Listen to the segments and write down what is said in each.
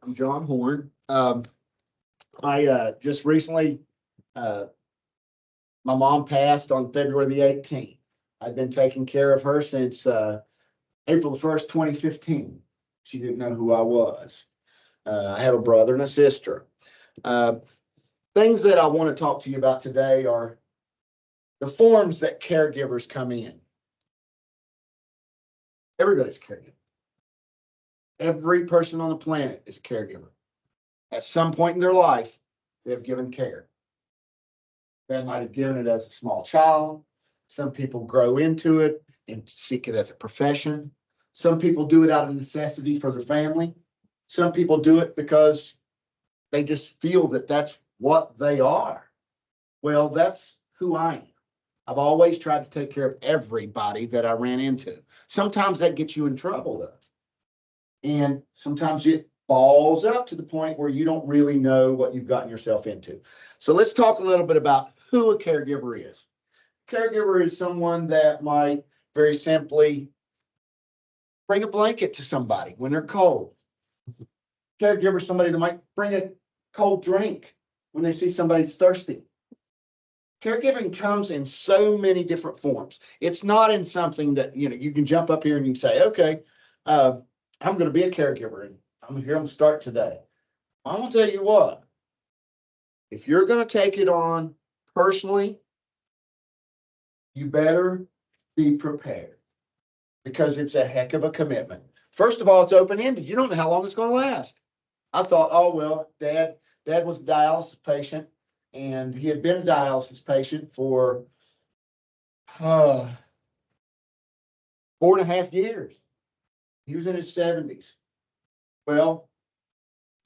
I'm John Horn. I just recently, uh, my mom passed on February the 18th. I've been taking care of her since April the 1st, 2015. She didn't know who I was. I have a brother and a sister. Uh, Things that I want to talk to you about today are the forms that caregivers come in. Everybody's a caregiver. Every person on the planet is a caregiver. At some point in their life, they've given care. They might have given it as a small child. Some people grow into it and seek it as a profession. Some people do it out of necessity for their family. Some people do it because they just feel that that's what they are. Well, that's who I am. I've always tried to take care of everybody that I ran into. Sometimes that gets you in trouble, though. And sometimes it falls up to the point where you don't really know what you've gotten yourself into. So let's talk a little bit about who a caregiver is. Caregiver is someone that might very simply bring a blanket to somebody when they're cold. Caregiver is somebody that might bring a cold drink when they see somebody's thirsty. Caregiving comes in so many different forms. It's not in something that, you can jump up here and you can say, okay, I'm going to be a caregiver and I'm here to start today. I'm going to tell you what, if you're going to take it on personally, you better be prepared because it's a heck of a commitment. First of all, it's open-ended. You don't know how long it's going to last. I thought, oh, well, dad was a dialysis patient and he had been a dialysis patient for 4.5 years. He was in his 70s. Well,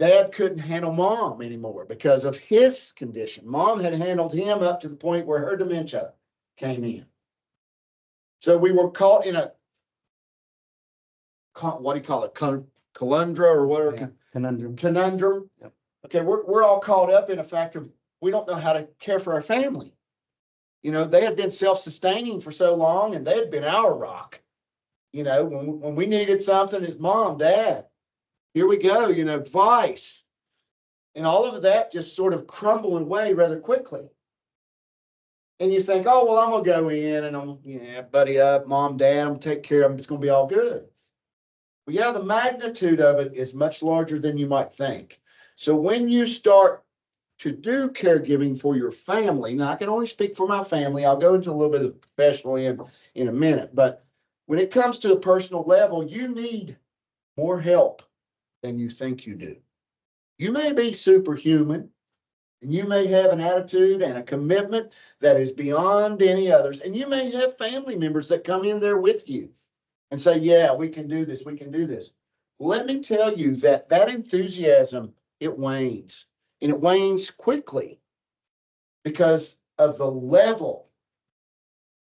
dad couldn't handle mom anymore because of his condition. Mom had handled him up to the point where her dementia came in. So we were caught in a, what do you call it? Conundrum or whatever. Yeah, conundrum. Conundrum. Yep. Okay, we're all caught up in a fact of we don't know how to care for our family. They had been self-sustaining for so long and they had been our rock. When we needed something, it's mom, dad, here we go, advice. And all of that just sort of crumbled away rather quickly. And you think, oh, well, I'm going to go in and buddy up, mom, dad, I'm going to take care of them. It's going to be all good. Well, yeah, the magnitude of it is much larger than you might think. So when you start to do caregiving for your family, now I can only speak for my family. I'll go into a little bit of professional in a minute. But when it comes to a personal level, you need more help than you think you do. You may be superhuman and you may have an attitude and a commitment that is beyond any others. And you may have family members that come in there with you and say, yeah, we can do this. We can do this. Let me tell you that enthusiasm, it wanes and it wanes quickly because of the level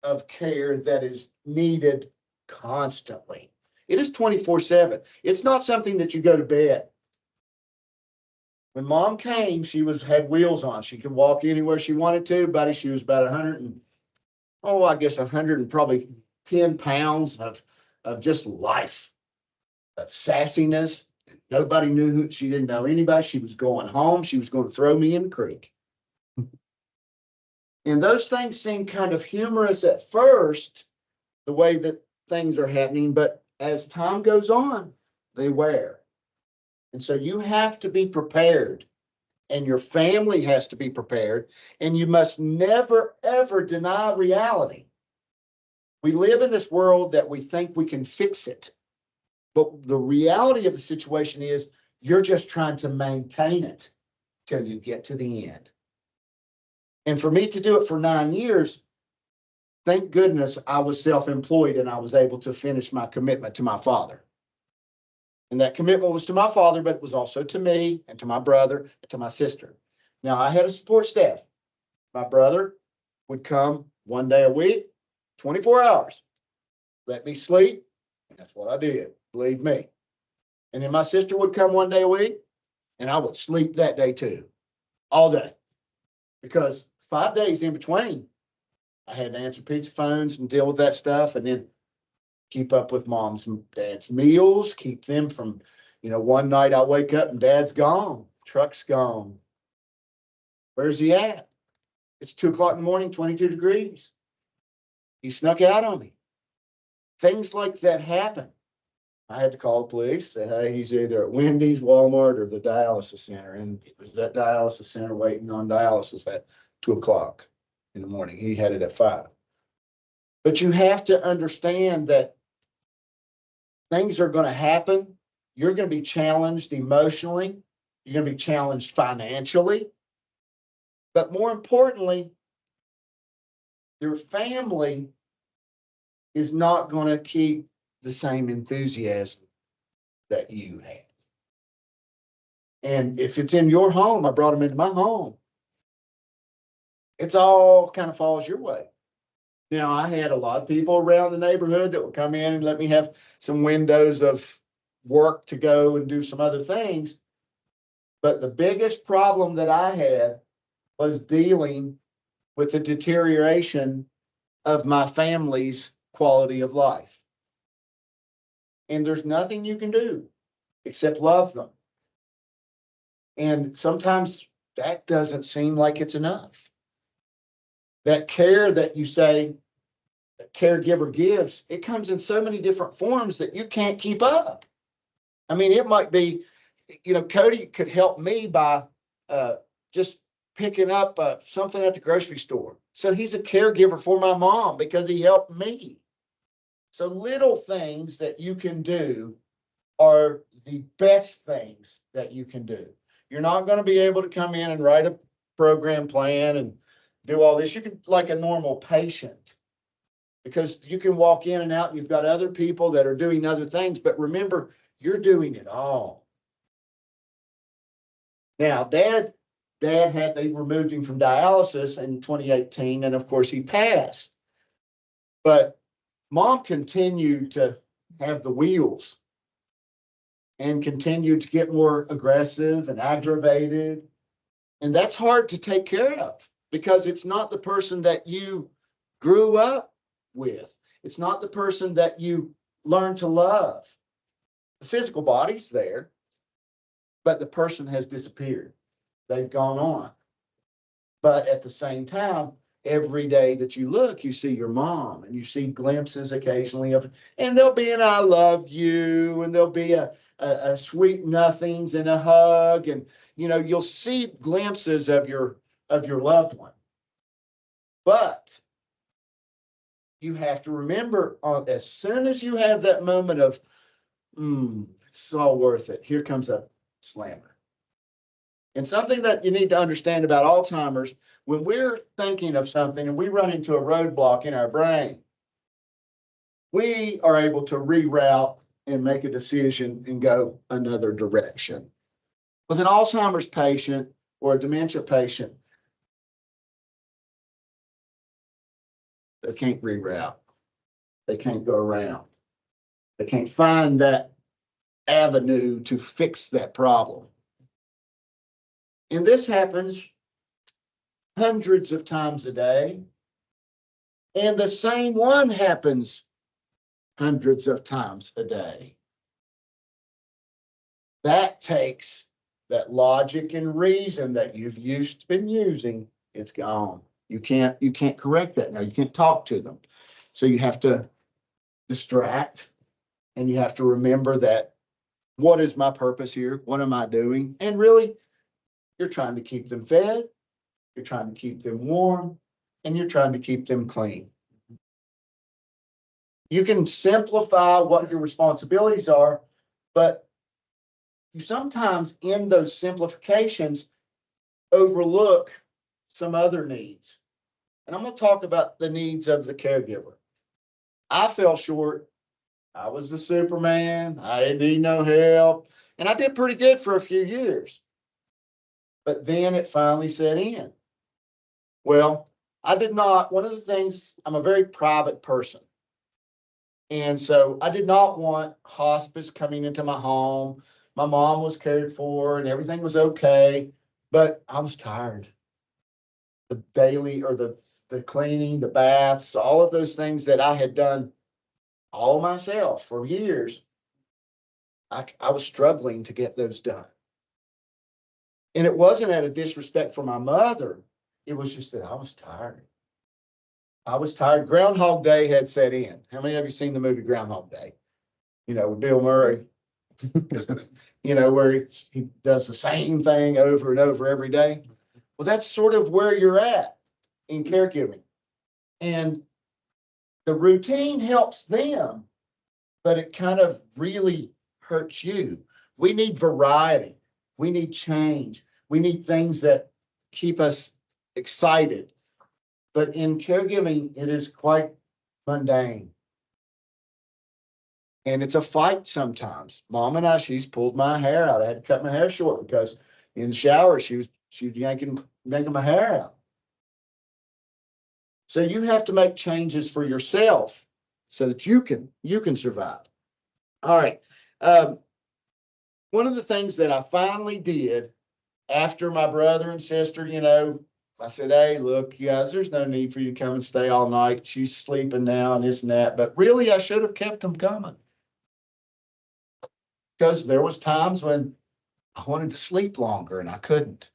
of care that is needed constantly. It is 24/7. It's not something that you go to bed. When mom came, she had wheels on. She could walk anywhere she wanted to, buddy. She was about 100 and probably 10 pounds of just life, that sassiness. Nobody knew who, she didn't know anybody. She was going home. She was going to throw me in the creek. And those things seem kind of humorous at first, the way that things are happening, but as time goes on, they wear. And so you have to be prepared and your family has to be prepared and you must never, ever deny reality. We live in this world that we think we can fix it. But the reality of the situation is you're just trying to maintain it till you get to the end. And for me to do it for 9 years, thank goodness I was self-employed and I was able to finish my commitment to my father. And that commitment was to my father, but it was also to me and to my brother and to my sister. Now, I had a support staff. My brother would come 1 day a week, 24 hours, let me sleep. And that's what I did, believe me. And then my sister would come 1 day a week and I would sleep that day too, all day. Because 5 days in between, I had to answer pizza phones and deal with that stuff and then keep up with mom's and dad's meals, keep them from, One night I wake up and dad's gone, truck's gone. Where's he at? It's 2 o'clock in the morning, 22 degrees. He snuck out on me. Things like that happen. I had to call the police, say, hey, he's either at Wendy's, Walmart, or the dialysis center. And it was that dialysis center waiting on dialysis at 2 o'clock in the morning. He had it at 5. But you have to understand that things are going to happen. You're going to be challenged emotionally. You're going to be challenged financially. But more importantly, your family is not going to keep the same enthusiasm that you have. And if it's in your home, I brought them into my home, it's all kind of falls your way. Now, I had a lot of people around the neighborhood that would come in and let me have some windows of work to go and do some other things. But the biggest problem that I had was dealing with the deterioration of my family's quality of life. And there's nothing you can do except love them. And sometimes that doesn't seem like it's enough. That care that you say a caregiver gives, it comes in so many different forms that you can't keep up. I mean, it might be, Cody could help me by just picking up something at the grocery store. So he's a caregiver for my mom because he helped me. So little things that you can do are the best things that you can do. You're not going to be able to come in and write a program plan and do all this. You can, like a normal patient, because you can walk in and out and you've got other people that are doing other things. But remember, you're doing it all. Now, Dad they removed him from dialysis in 2018, and of course he passed. But Mom continued to have the wheels and continued to get more aggressive and aggravated. And that's hard to take care of because it's not the person that you grew up with. It's not the person that you learned to love. The physical body's there, but the person has disappeared. They've gone on. But at the same time, every day that you look, you see your mom and you see glimpses occasionally of, and there'll be an I love you, and there'll be a sweet nothings and a hug. And, you'll see glimpses of your loved one. But you have to remember, as soon as you have that moment of, it's all worth it, here comes a slammer. And something that you need to understand about Alzheimer's, when we're thinking of something and we run into a roadblock in our brain, we are able to reroute and make a decision and go another direction. With an Alzheimer's patient or a dementia patient, they can't reroute. They can't go around. They can't find that avenue to fix that problem. And this happens hundreds of times a day. And the same one happens hundreds of times a day. That takes that logic and reason that you've been using, it's gone. You can't correct that now. You can't talk to them. So you have to distract, and you have to remember that, what is my purpose here? What am I doing? And really, you're trying to keep them fed, you're trying to keep them warm, and you're trying to keep them clean. You can simplify what your responsibilities are, but you sometimes in those simplifications overlook some other needs. And I'm going to talk about the needs of the caregiver. I fell short. I was the Superman. I didn't need no help. And I did pretty good for a few years. But then it finally set in. Well, I did not. One of the things, I'm a very private person. And so I did not want hospice coming into my home. My mom was cared for and everything was okay, but I was tired. The daily or the cleaning, the baths, all of those things that I had done all myself for years. I was struggling to get those done. And it wasn't out of disrespect for my mother. It was just that I was tired. I was tired. Groundhog Day had set in. How many of you seen the movie Groundhog Day? You know, with Bill Murray, you know, where he does the same thing over and over every day. Well, that's sort of where you're at in caregiving. And the routine helps them, but it kind of really hurts you. We need variety. We need change. We need things that keep us excited. But in caregiving, it is quite mundane. And it's a fight sometimes. Mom and I, she's pulled my hair out. I had to cut my hair short because in the shower, she was yanking my hair out. So you have to make changes for yourself so that you can survive. All right. One of the things that I finally did after my brother and sister, you know, I said, hey, look, you guys, there's no need for you to come and stay all night. She's sleeping now and this and that. But really, I should have kept them coming. Because there was times when I wanted to sleep longer and I couldn't.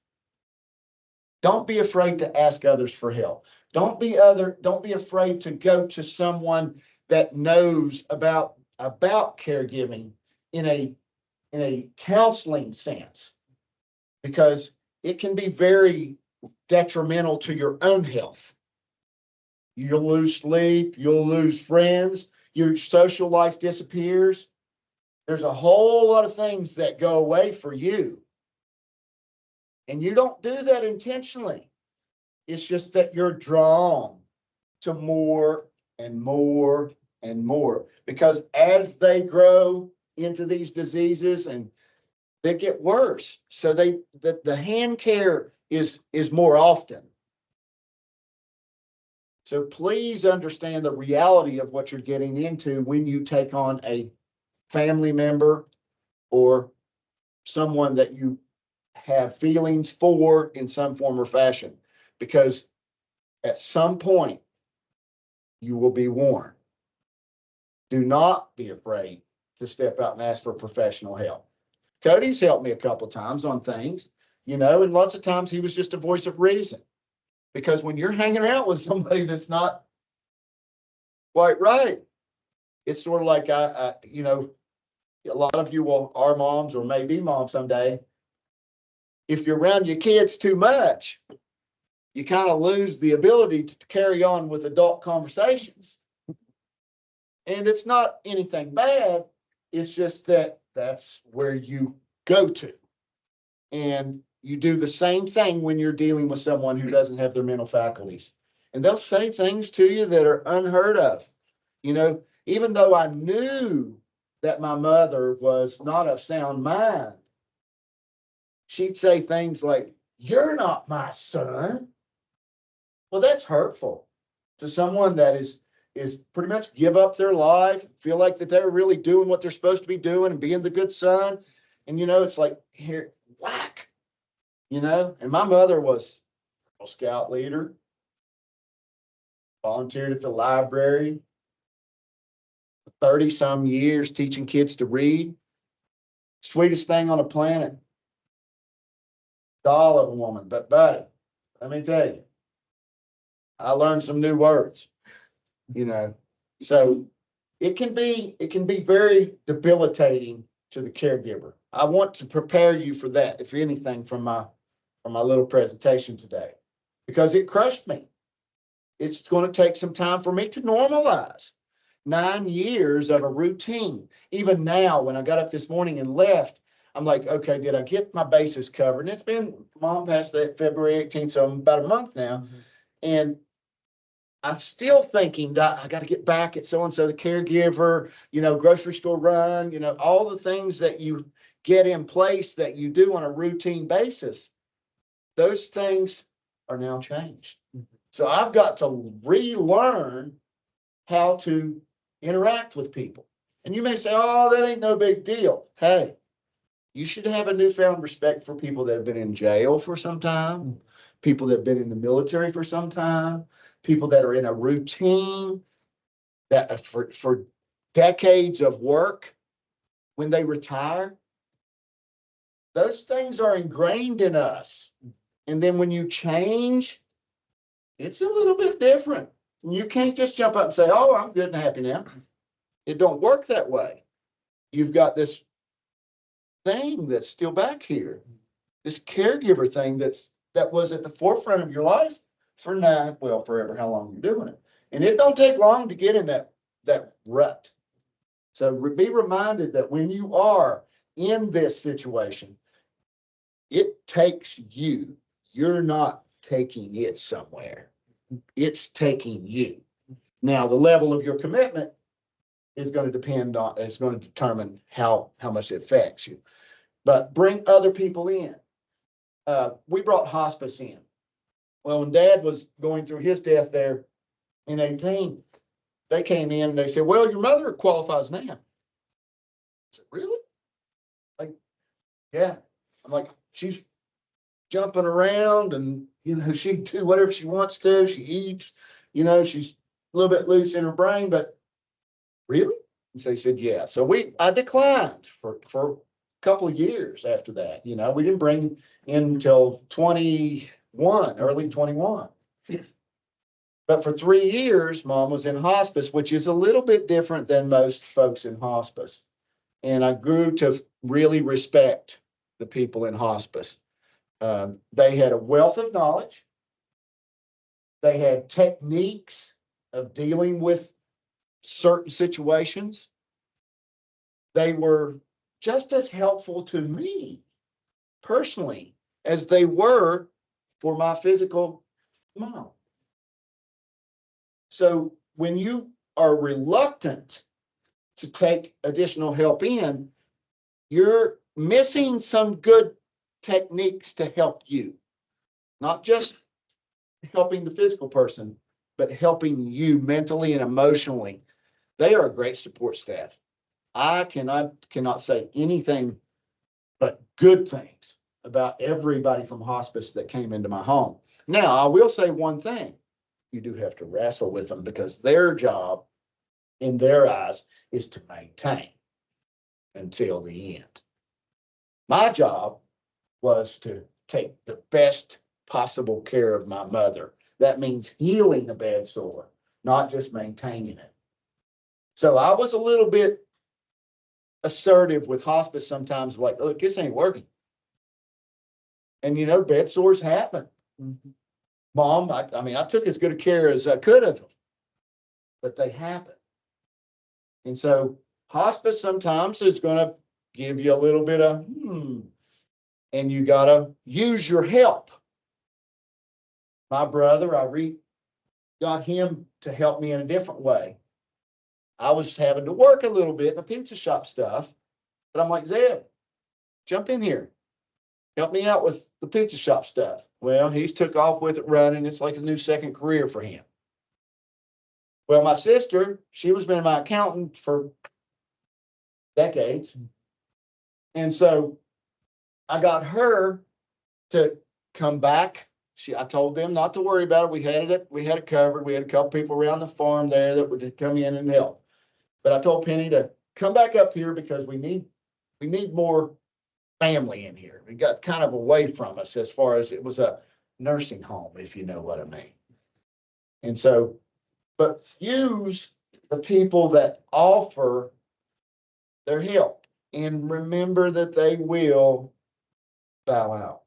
Don't be afraid to ask others for help. Don't be afraid to go to someone that knows about caregiving in a counseling sense, because it can be very detrimental to your own health. You'll lose sleep, you'll lose friends, your social life disappears. There's a whole lot of things that go away for you. And you don't do that intentionally. It's just that you're drawn to more and more and more, because as they grow into these diseases and they get worse, so the hand care is more often. So please understand the reality of what you're getting into when you take on a family member or someone that you have feelings for in some form or fashion, because at some point you will be warned. Do not be afraid to step out and ask for professional help. Cody's helped me a couple of times on things, you know, and lots of times he was just a voice of reason. Because when you're hanging out with somebody that's not quite right, it's sort of like you know, a lot of you are moms or may be moms someday. If you're around your kids too much, you kind of lose the ability to carry on with adult conversations. And it's not anything bad. It's just that that's where you go to. And you do the same thing when you're dealing with someone who doesn't have their mental faculties. And they'll say things to you that are unheard of. You know, even though I knew that my mother was not of sound mind, she'd say things like, "You're not my son." Well, that's hurtful to someone that is pretty much give up their life, feel like that they're really doing what they're supposed to be doing and being the good son. And, you know, it's like, here, whack, you know. And my mother was a Scout leader, volunteered at the library, 30 some years teaching kids to read. Sweetest thing on the planet. Doll of a woman. But buddy, let me tell you, I learned some new words, you know. So it can be very debilitating to the caregiver. I want to prepare you for that, if anything, from my little presentation today, because it crushed me. It's going to take some time for me to normalize 9 years of a routine. Even now, when I got up this morning and left, I'm like, okay, did I get my bases covered? And it's been, Mom passed that February 18th, so I'm about a month now. Mm-hmm. And I'm still thinking that I got to get back at so-and-so, the caregiver, you know, grocery store run, you know, all the things that you get in place that you do on a routine basis. Those things are now changed. Mm-hmm. So I've got to relearn how to interact with people. And you may say, oh, that ain't no big deal. Hey, you should have a newfound respect for people that have been in jail for some time, people that have been in the military for some time, people that are in a routine that for decades of work. when they retire, those things are ingrained in us. And then when you change, it's a little bit different. And you can't just jump up and say, oh, I'm good and happy now. It don't work that way. You've got this thing that's still back here, this caregiver thing that was at the forefront of your life for forever, how long you're doing it. And it don't take long to get in that rut. So be reminded that when you are in this situation, it takes you. You're not taking it somewhere. It's taking you. Now, the level of your commitment is going to it's going to determine how much it affects you. But bring other people in. We brought hospice in. Well, when Dad was going through his death there in 18, they came in and they said, well, your mother qualifies now. I said, really? Like, yeah. I'm like, she's jumping around and, she can do whatever she wants to. She eats, she's a little bit loose in her brain, but really? And so they said, yeah. So I declined for a couple of years after that. We didn't bring in until 21, early 21. But for 3 years, Mom was in hospice, which is a little bit different than most folks in hospice. And I grew to really respect the people in hospice. They had a wealth of knowledge. They had techniques of dealing with certain situations. They were just as helpful to me personally as they were for my physical mom. So when you are reluctant to take additional help in, you're missing some good techniques to help you, not just helping the physical person, but helping you mentally and emotionally. They are a great support staff. I cannot say anything but good things about everybody from hospice that came into my home. Now, I will say one thing. You do have to wrestle with them because their job, in their eyes, is to maintain until the end. My job was to take the best possible care of my mother. That means healing a bad sore, not just maintaining it. So I was a little bit assertive with hospice sometimes, like, look, this ain't working. And bed sores happen. Mm-hmm. Mom, I took as good a care as I could of them, but they happen. And so hospice sometimes is going to give you a little bit of, and you got to use your help. My brother, I got him to help me in a different way. I was having to work a little bit in the pizza shop stuff, but I'm like, Zeb, jump in here. Help me out with the pizza shop stuff. Well, he's took off with it running. It's like a new second career for him. Well, my sister, she was been my accountant for decades. And so I got her to come back. I told them not to worry about it. We had it covered. We had a couple people around the farm there that would come in and help. But I told Penny to come back up here because we need more family in here. We got kind of away from us as far as it was a nursing home, if you know what I mean. And so, but use the people that offer their help and remember that they will bow out,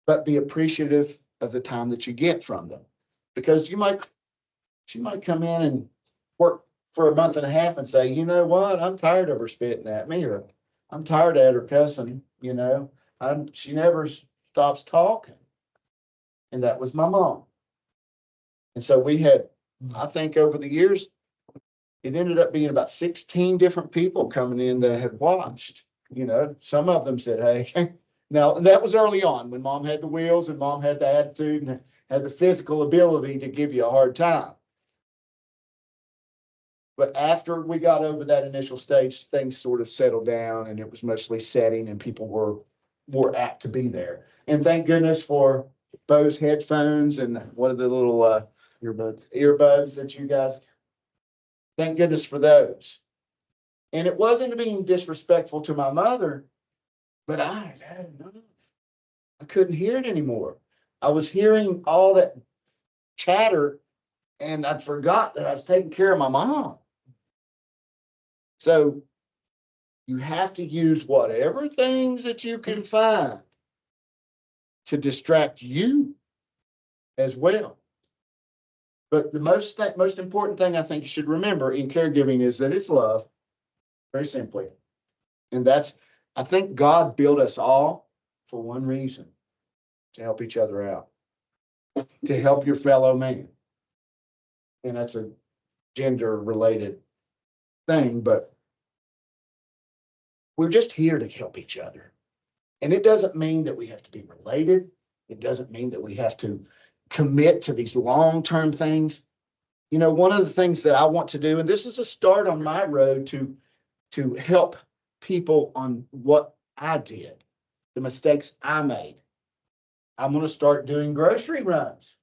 but be appreciative of the time that you get from them, because she might come in and work for a month and a half and say, you know what, I'm tired of her spitting at me, or I'm tired of her cussing, she never stops talking. And that was my mom. And so we had, I think over the years, it ended up being about 16 different people coming in that had watched. Some of them said, hey, now that was early on when Mom had the wheels and Mom had the attitude and had the physical ability to give you a hard time. But after we got over that initial stage, things sort of settled down and it was mostly setting and people were more apt to be there. And thank goodness for Bose headphones and what are the little earbuds that you guys, thank goodness for those. And it wasn't being disrespectful to my mother, but I couldn't hear it anymore. I was hearing all that chatter and I forgot that I was taking care of my mom. So you have to use whatever things that you can find to distract you as well. But the most important thing I think you should remember in caregiving is that it's love, very simply. And I think God built us all for one reason, to help each other out, to help your fellow man. And that's a gender related thing, but we're just here to help each other. And it doesn't mean that we have to be related. It doesn't mean that we have to commit to these long-term things. You know, one of the things that I want to do, and this is a start on my road to help people on what I did, the mistakes I made. I'm going to start doing grocery runs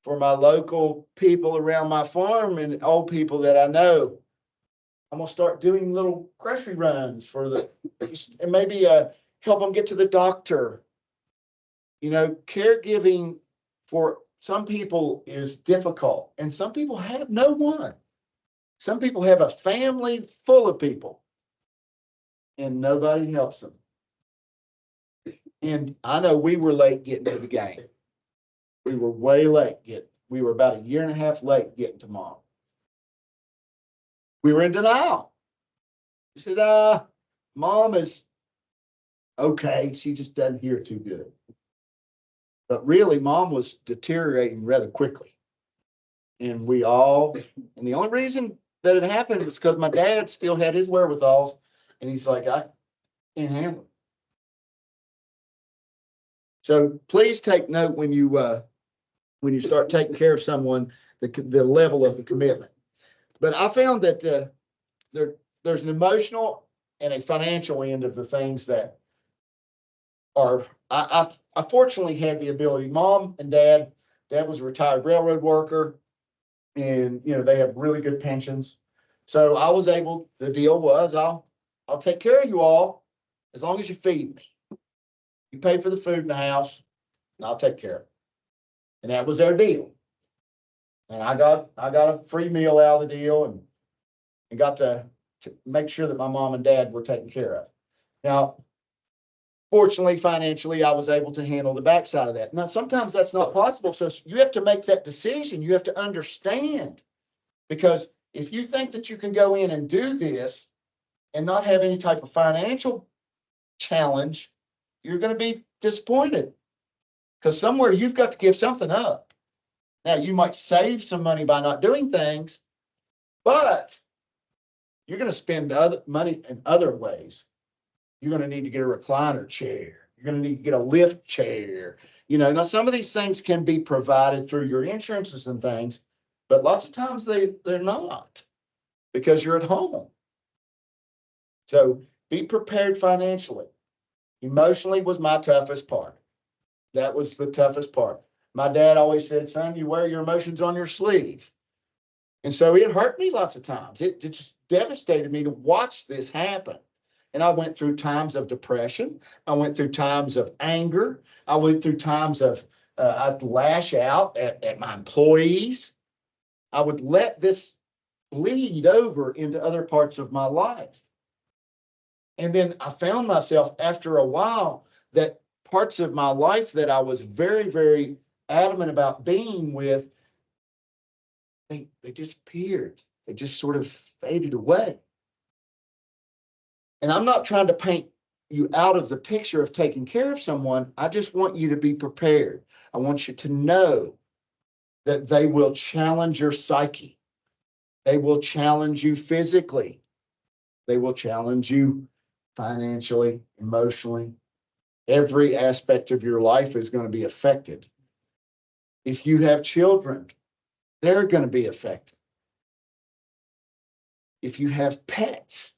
for my local people around my farm and old people that I know. I'm going to start doing little grocery runs and maybe help them get to the doctor. You know, caregiving for some people is difficult, and some people have no one. Some people have a family full of people, and nobody helps them. And I know we were late getting to the game. We were way late we were about a year and a half late getting to mom. We were in denial. We said, mom is okay. She just doesn't hear too good. But really, mom was deteriorating rather quickly. And the only reason that it happened was because my dad still had his wherewithals. And he's like, I can't handle it. So please take note when you start taking care of someone, the level of the commitment. But I found that there's an emotional and a financial end of the things that are. I fortunately had the ability. Mom and dad was a retired railroad worker, and you know they have really good pensions. So I was able. The deal was I'll take care of you all as long as you feed me. You pay for the food in the house, and I'll take care of it. And that was their deal. And I got a free meal out of the deal and got to make sure that my mom and dad were taken care of. Now, fortunately, financially, I was able to handle the backside of that. Now, sometimes that's not possible. So you have to make that decision. You have to understand, because if you think that you can go in and do this and not have any type of financial challenge, you're going to be disappointed, because somewhere you've got to give something up. Now, you might save some money by not doing things, but you're going to spend other money in other ways. You're going to need to get a recliner chair. You're going to need to get a lift chair. You know, now some of these things can be provided through your insurances and things, but lots of times they're not, because you're at home. So be prepared financially. Emotionally was my toughest part. That was the toughest part. My dad always said, son, you wear your emotions on your sleeve. And so it hurt me lots of times. It just devastated me to watch this happen. And I went through times of depression. I went through times of anger. I went through times of, I'd lash out at my employees. I would let this bleed over into other parts of my life. And then I found myself after a while that parts of my life that I was very, very adamant about being with, they disappeared. They just sort of faded away. And I'm not trying to paint you out of the picture of taking care of someone. I just want you to be prepared. I want you to know that they will challenge your psyche. They will challenge you physically. They will challenge you financially, emotionally. Every aspect of your life is going to be affected. If you have children, they're going to be affected. If you have pets,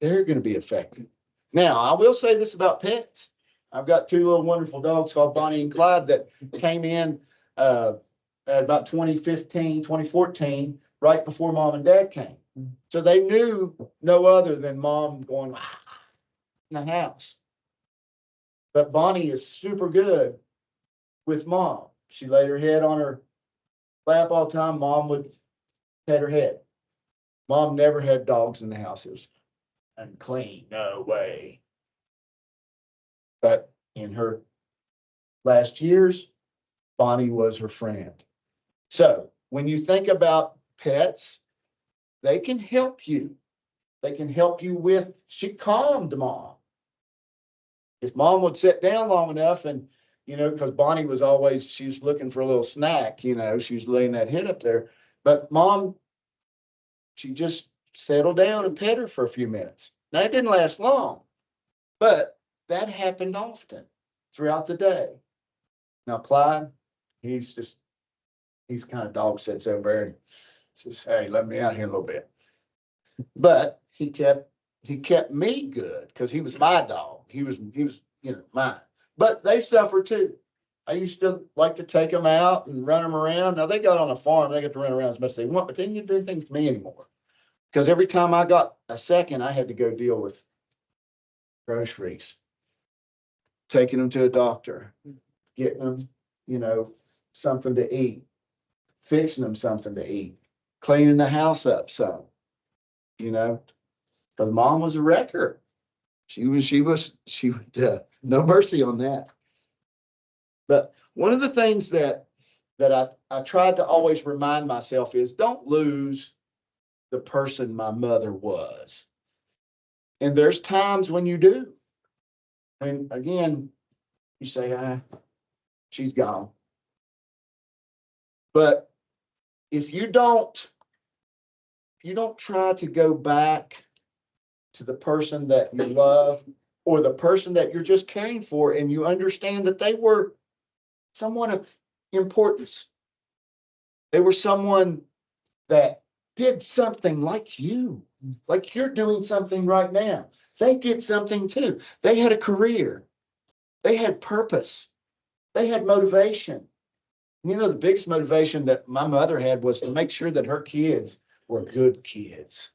they're going to be affected. Now, I will say this about pets. I've got two little wonderful dogs called Bonnie and Clyde that came in at about 2015, 2014, right before mom and dad came. So they knew no other than mom going in the house. But Bonnie is super good with mom. She laid her head on her lap all the time. Mom would pet her head. Mom never had dogs in the house. It was unclean, no way. But in her last years, Bonnie was her friend. So when you think about pets, they can help you. They can help you with, she calmed mom. If mom would sit down long enough and, because Bonnie was always, she was looking for a little snack, she was laying that head up there. But mom, she just settled down and pet her for a few minutes. Now, it didn't last long, but that happened often throughout the day. Now, Clyde, he's kind of dog sits over there and says, hey, let me out here a little bit. But he kept me good because he was my dog. He was, mine. But they suffer too. I used to like to take them out and run them around. Now they got on a farm, they get to run around as much as they want, but they didn't do anything to me anymore. Because every time I got a second, I had to go deal with groceries, taking them to a doctor, getting them, something to eat, fixing them something to eat, cleaning the house up some, because mom was a wrecker. She would, no mercy on that. But one of the things that I tried to always remind myself is don't lose the person my mother was. And there's times when you do. And again, you say, she's gone. But if you don't try to go back to the person that you love or the person that you're just caring for, and you understand that they were someone of importance. They were someone that did something like you, like you're doing something right now. They did something too. They had a career. They had purpose. They had motivation. The biggest motivation that my mother had was to make sure that her kids were good kids.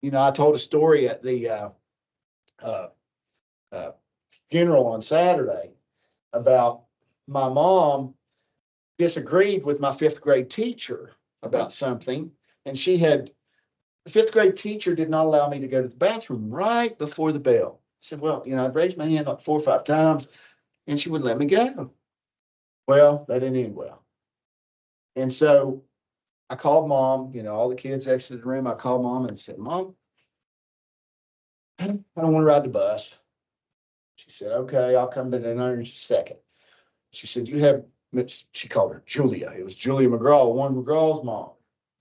I told a story at the funeral on Saturday about my mom disagreed with my fifth grade teacher about something. And the fifth grade teacher did not allow me to go to the bathroom right before the bell. I said, well, I'd raised my hand like 4 or 5 times and she wouldn't let me go. Well, that didn't end well. And so I called mom, all the kids exited the room. I called mom and said, Mom, I don't want to ride the bus. She said, okay, I'll come to dinner in just a second. She said, she called her Julia. It was Julia McGraw, Warren McGraw's mom,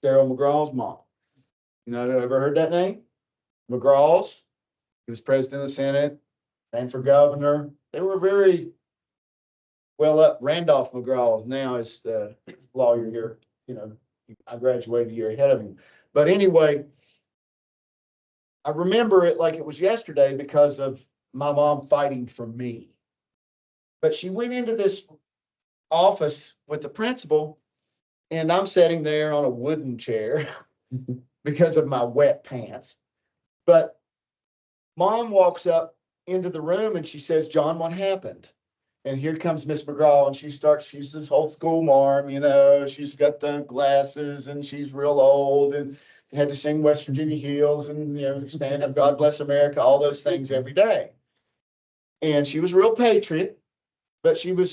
Daryl McGraw's mom. Ever heard that name? McGraw's. He was president of the Senate, ran for governor. They were very well up. Randolph McGraw now is the lawyer here. I graduated a year ahead of him. But anyway, I remember it like it was yesterday because of my mom fighting for me. But she went into this office with the principal, and I'm sitting there on a wooden chair because of my wet pants. But mom walks up into the room and she says, John, what happened? And here comes Miss McGraw, and she's this old school marm, she's got the glasses and she's real old and had to sing West Virginia Hills and, stand up, God Bless America, all those things every day. And she was a real patriot, but she would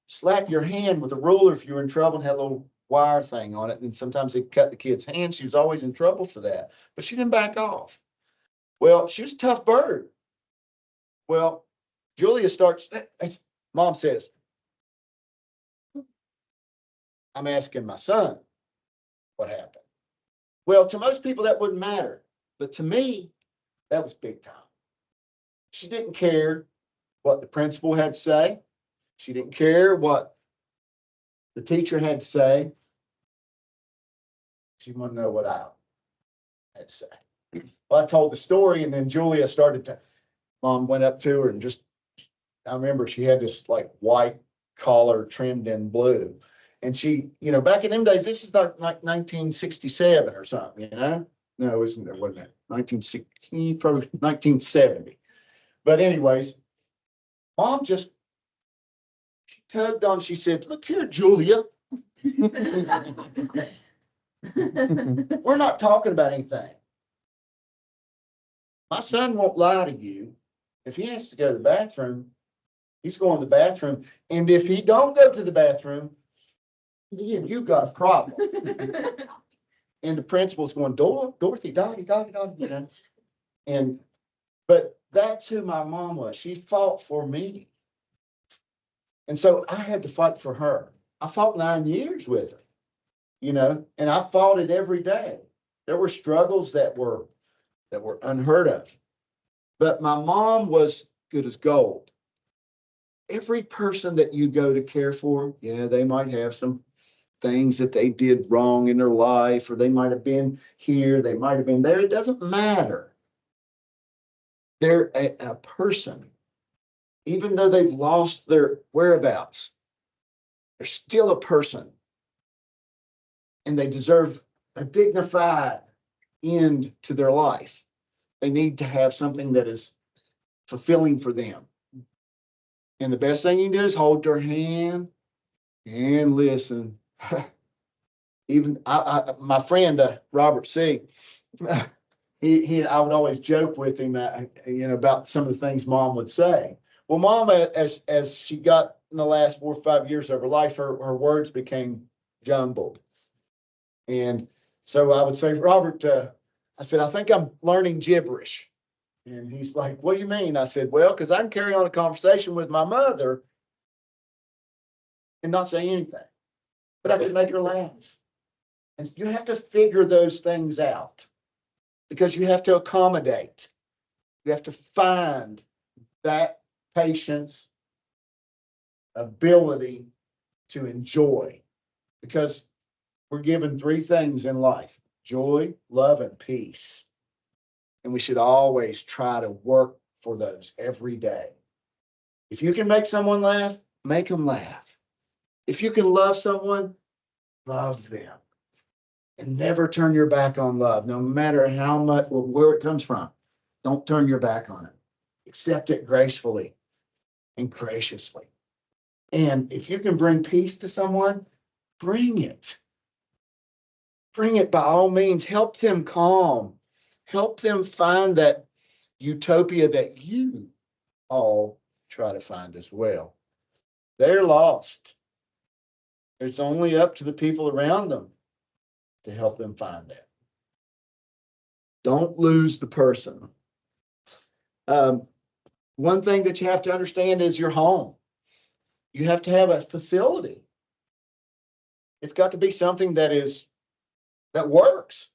slap your hand with a ruler if you were in trouble and had a little wire thing on it. And sometimes it cut the kid's hand. She was always in trouble for that, but she didn't back off. Well, she was a tough bird. Well, Julia starts, mom says, I'm asking my son what happened. Well, to most people that wouldn't matter, but to me, that was big time. She didn't care what the principal had to say. She didn't care what the teacher had to say. She wanted to know what I had to say. Well, I told the story, and then Julia mom went up to her and I remember she had this like white collar trimmed in blue. And she, back in them days, this is like 1967 or something, No, it wasn't, it wasn't that, 1960, probably 1970. But anyways, mom just, she tugged on, she said, look here, Julia, we're not talking about anything. My son won't lie to you. If he has to go to the bathroom, he's going to the bathroom. And if he don't go to the bathroom, you've got a problem. And the principal's going, Dorothy, Dottie. But that's who my mom was. She fought for me. And so I had to fight for her. I fought 9 years with her, and I fought it every day. There were struggles that were unheard of. But my mom was good as gold. Every person that you go to care for, they might have some things that they did wrong in their life, or they might have been here, they might have been there. It doesn't matter. They're a person. Even though they've lost their whereabouts, they're still a person. And they deserve a dignified end to their life. They need to have something that is fulfilling for them. And the best thing you can do is hold their hand and listen. Even my friend, Robert C., I would always joke with him, about some of the things mom would say. Well, mom, as she got in the last 4 or 5 years of her life, her words became jumbled. And so I would say, Robert, I said, I think I'm learning gibberish. And he's like, what do you mean? I said, well, because I can carry on a conversation with my mother and not say anything, but I can make her laugh. And you have to figure those things out because you have to accommodate. You have to find that patient's ability to enjoy, because we're given 3 things in life: joy, love, and peace. And we should always try to work for those every day. If you can make someone laugh, make them laugh. If you can love someone, love them. And never turn your back on love, no matter how much, where it comes from. Don't turn your back on it. Accept it gracefully and graciously. And if you can bring peace to someone, bring it. Bring it by all means. Help them calm. Help them find that utopia that you all try to find as well. They're lost. It's only up to the people around them to help them find that. Don't lose the person. One thing that you have to understand is your home. You have to have a facility. It's got to be something that works.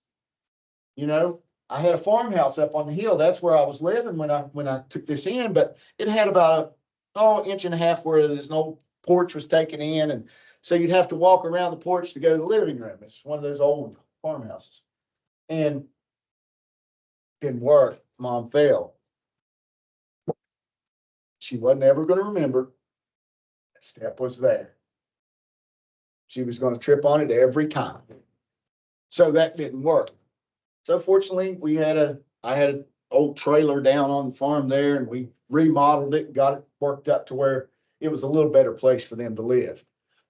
I had a farmhouse up on the hill. That's where I was living when I took this in, but it had about an inch and a half where this old porch was taken in. And so you'd have to walk around the porch to go to the living room. It's one of those old farmhouses. And didn't work. Mom failed. She wasn't ever going to remember that step was there. She was going to trip on it every time. So that didn't work. So fortunately, I had an old trailer down on the farm there, and we remodeled it and got it worked up to where it was a little better place for them to live.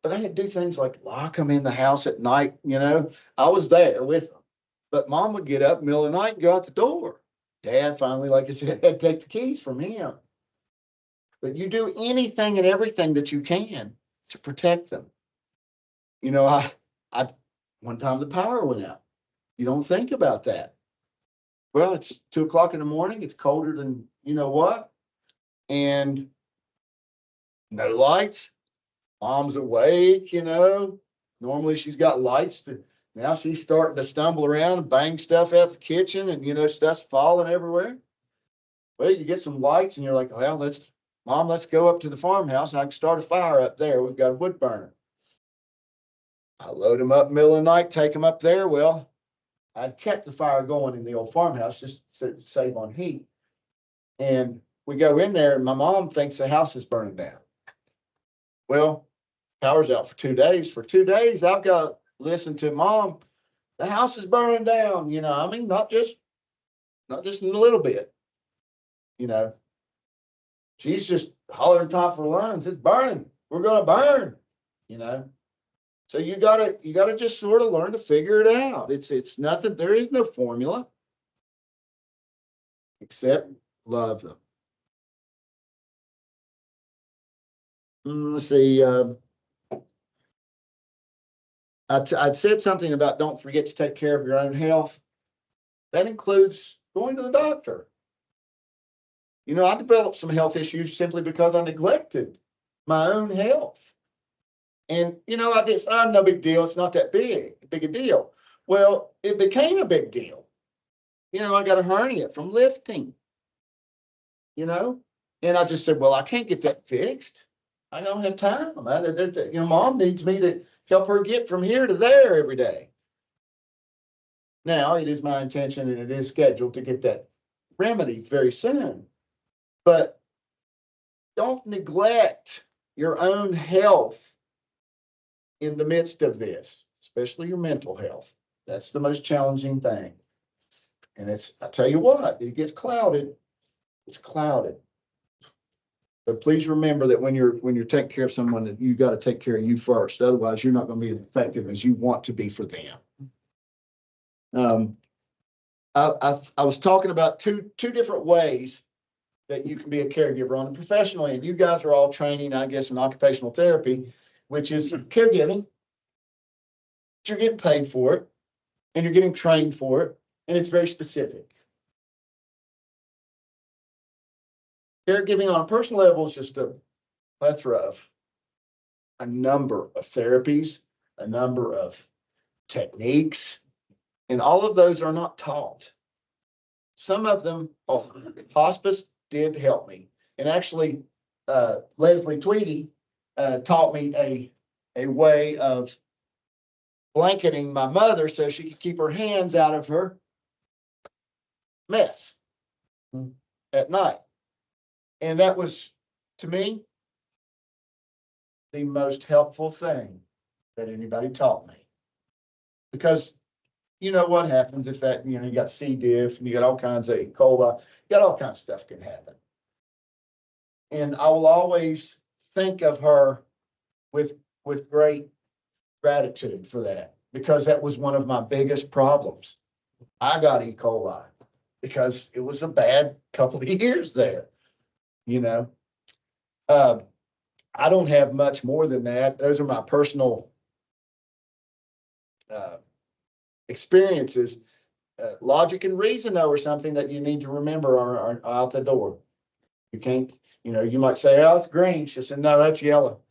But I had to do things like lock them in the house at night. I was there with them, but mom would get up in the middle of the night and go out the door. Dad finally, like I said, had to take the keys from him. But you do anything and everything that you can to protect them. I one time the power went out. You don't think about that. Well, it's 2 o'clock in the morning. It's colder than you know what, and no lights. Mom's awake. Normally she's got lights. Now she's starting to stumble around and bang stuff out the kitchen, and stuff's falling everywhere. Well, you get some lights, and you're like, well, let's go up to the farmhouse. I can start a fire up there. We've got a wood burner. I load them up in the middle of the night, take them up there. Well, I'd kept the fire going in the old farmhouse just to save on heat. And we go in there, and my mom thinks the house is burning down. Well, power's out for 2 days. For 2 days, I've got to listen to Mom, the house is burning down, I mean, not just in a little bit, you know. She's just hollering top of her lungs, it's burning, we're gonna burn, you know. So you gotta just sort of learn to figure it out. It's nothing, there is no formula except love them. Let's see, I'd said something about don't forget to take care of your own health. That includes going to the doctor. I developed some health issues simply because I neglected my own health. And, no big deal. It's not that big a deal. Well, it became a big deal. I got a hernia from lifting, and I just said, well, I can't get that fixed. I don't have time. Mom needs me to help her get from here to there every day. Now, it is my intention and it is scheduled to get that remedy very soon. But don't neglect your own health in the midst of this, especially your mental health. That's the most challenging thing. And I tell you what, it gets clouded. It's clouded. But please remember that when you're taking care of someone, that you got to take care of you first. Otherwise, you're not going to be as effective as you want to be for them. I was talking about two different ways that you can be a caregiver on professionally, and you guys are all training, I guess, in occupational therapy, which is caregiving. You're getting paid for it, and you're getting trained for it, and it's very specific. Caregiving on a personal level is just a plethora of a number of therapies, a number of techniques, and all of those are not taught. Some of them, hospice did help me. And actually, Leslie Tweedy taught me a way of blanketing my mother so she could keep her hands out of her mess at night. And that was, to me, the most helpful thing that anybody taught me. Because you know what happens if that, you got C. diff and you got all kinds of E. coli, you got all kinds of stuff can happen. And I will always think of her with great gratitude for that, because that was one of my biggest problems. I got E. coli because it was a bad couple of years there, I don't have much more than that. Those are my personal experiences. Logic and reason, though, are something that you need to remember are out the door. You can't, you might say, oh, it's green. She said, no, that's yellow.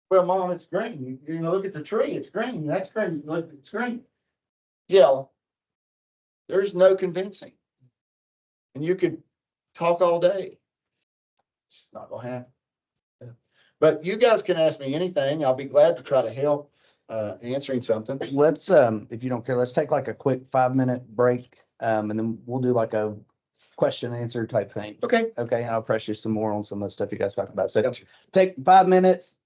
Well, Mom, it's green. Look at the tree. It's green. That's green. Look, it's green. Yellow. There's no convincing. And you could talk all day. It's not going to happen. But you guys can ask me anything. I'll be glad to try to help answering something. Let's, if you don't care, let's take like a quick 5-minute break. And then we'll do like a question and answer type thing. Okay. Okay. I'll press you some more on some of the stuff you guys talked about. So Gotcha. Take 5 minutes,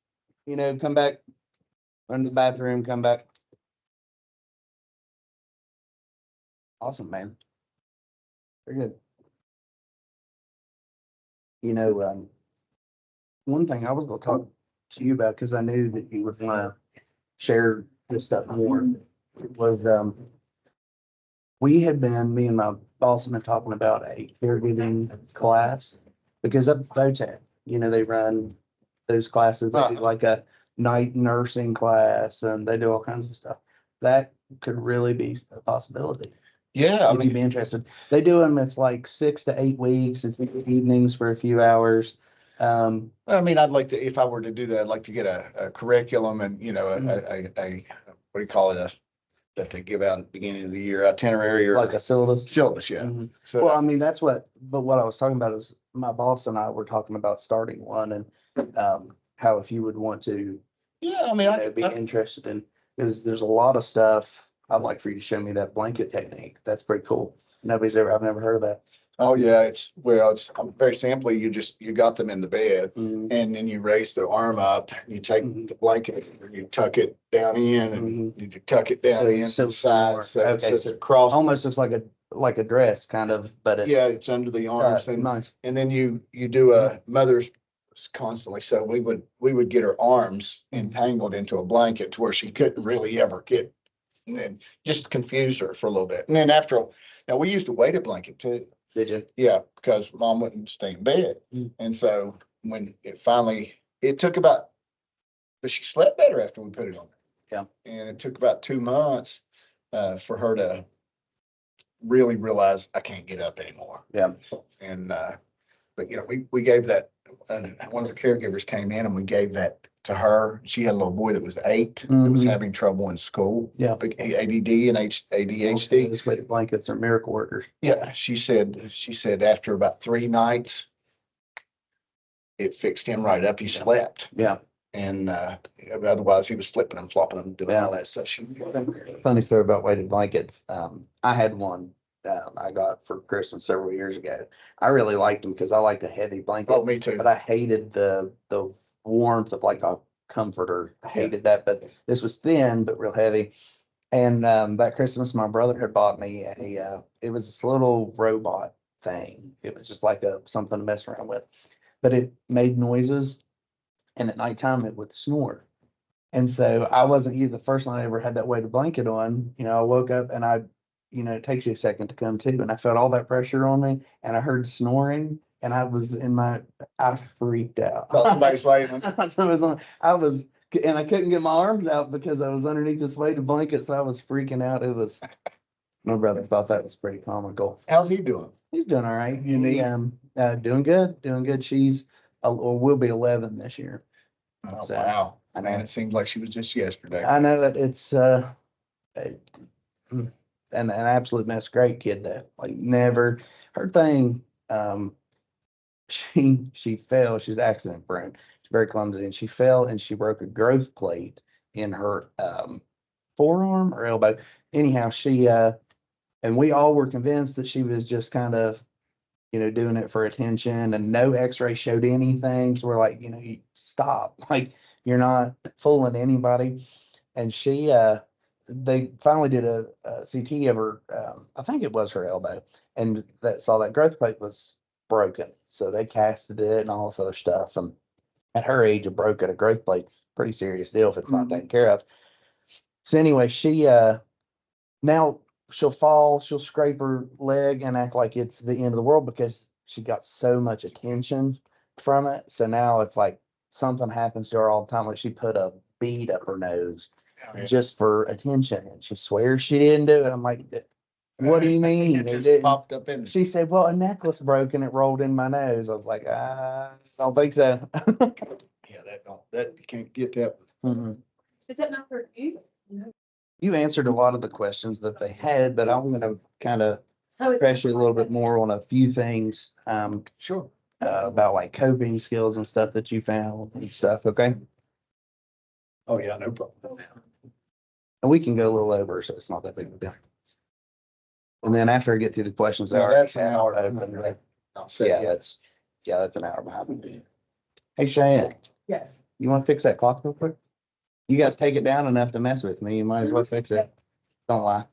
come back, run to the bathroom, come back. Awesome, man. Very good. One thing I was going to talk to you about, because I knew that you would want to share this stuff more, was me and my boss have been talking about a caregiving class, because of VOTAC, they run those classes. They do like a night nursing class and they do all kinds of stuff. That could really be a possibility. Yeah. If you'd be interested. They do them, it's like 6 to 8 weeks. It's evenings for a few hours. I'd like to, if I were to do that, I'd like to get a curriculum and, a what do you call it? That they give out at the beginning of the year, itinerary or like a syllabus. Syllabus, yeah. So, well, that's but what I was talking about is my boss and I were talking about starting one, and how if you would want to, I'd be interested in, because there's a lot of stuff I'd like for you to show me that blanket technique. That's pretty cool. I've never heard of that. Oh, yeah, it's very simply, you got them in the bed Mhm. and then you raise their arm up, you take Mhm. the blanket and you tuck it down in and you tuck it So- down in so the side. more. So Okay, it's so across. Almost looks like a dress kind of, but it's Yeah, it's under the arms nice. and then you do a mother's constantly. So we would get her arms entangled into a blanket to where she couldn't really ever get, and then just confuse her for a little bit. And then now we used a weighted blanket too. Did you? Yeah, because mom wouldn't stay in bed. Mm. And so when it took about, but she slept better after we put it on her. Yeah. And it took about 2 months for her to really realize I can't get up anymore. Yeah. And but we gave that, and one of the caregivers came in and we gave that to her. She had a little boy that was 8 that was Mhm. having trouble in school. Yeah. Big ADD and ADHD. This weighted blankets are miracle workers. Yeah, she said after about 3 nights, it fixed him right up. He slept. Yeah. And otherwise he was flipping and flopping and doing all that stuff. Funny story about weighted blankets. I had one I got for Christmas several years ago. I really liked them because I liked a heavy blanket. Oh, me too. But I hated the warmth of like a comforter. I hated that. But this was thin but real heavy. And that Christmas, my brother had bought me it was this little robot thing. It was just like something to mess around with, but it made noises, and at nighttime it would snore. And so I wasn't you the first night I ever had that weighted blanket on. I woke up and it takes you a second to come to, and I felt all that pressure on me, and I heard snoring, and I freaked out. Oh, somebody's laying. I was, and I couldn't get my arms out because I was underneath this weighted blanket, so I was freaking out. My brother thought that was pretty comical. How's he doing? He's doing all right. Unique. Doing good, doing good. She's, or will be 11 this year. Oh, So, wow. I know. Man, it seems like she was just yesterday. I know that it's, an absolute mess. Great kid though. Like never, her thing, she fell. She's accident prone. She's very clumsy, and she fell and she broke a growth plate in her forearm or elbow. Anyhow, and we all were convinced that she was just kind of, doing it for attention, and no x-ray showed anything. So we're like, you stop, like you're not fooling anybody. And they finally did a CT of her, I think it was her elbow, and that saw that growth plate was broken. So they casted it and all this other stuff. And at her age, a growth plate's a pretty serious deal if it's not taken care of. So anyway, now she'll fall, she'll scrape her leg and act like it's the end of the world because she got so much attention from it. So now it's like something happens to her all the time. Like she put a bead up her nose just for attention, and she swears she didn't do it. I'm like, what do you mean? It just popped up in. She said, well, a necklace broke and it rolled in my nose. I was like, I don't think so. Yeah, that you can't get that. Mhm. Is that not for you? You answered a lot of the questions that they had, but I'm going to kind of So press you a little bit more on a few things Sure. about like coping skills and stuff that you found and stuff. Okay. Oh, yeah, no problem. And we can go a little over, so it's not that big of a deal. And then after I get through the questions, I Yeah, already that's an had hour. open. I'll say, That's an hour behind. Hey Cheyenne, Yes. you want to fix that clock real quick? You guys take it down enough to mess with me. You might as well fix it. Don't lie.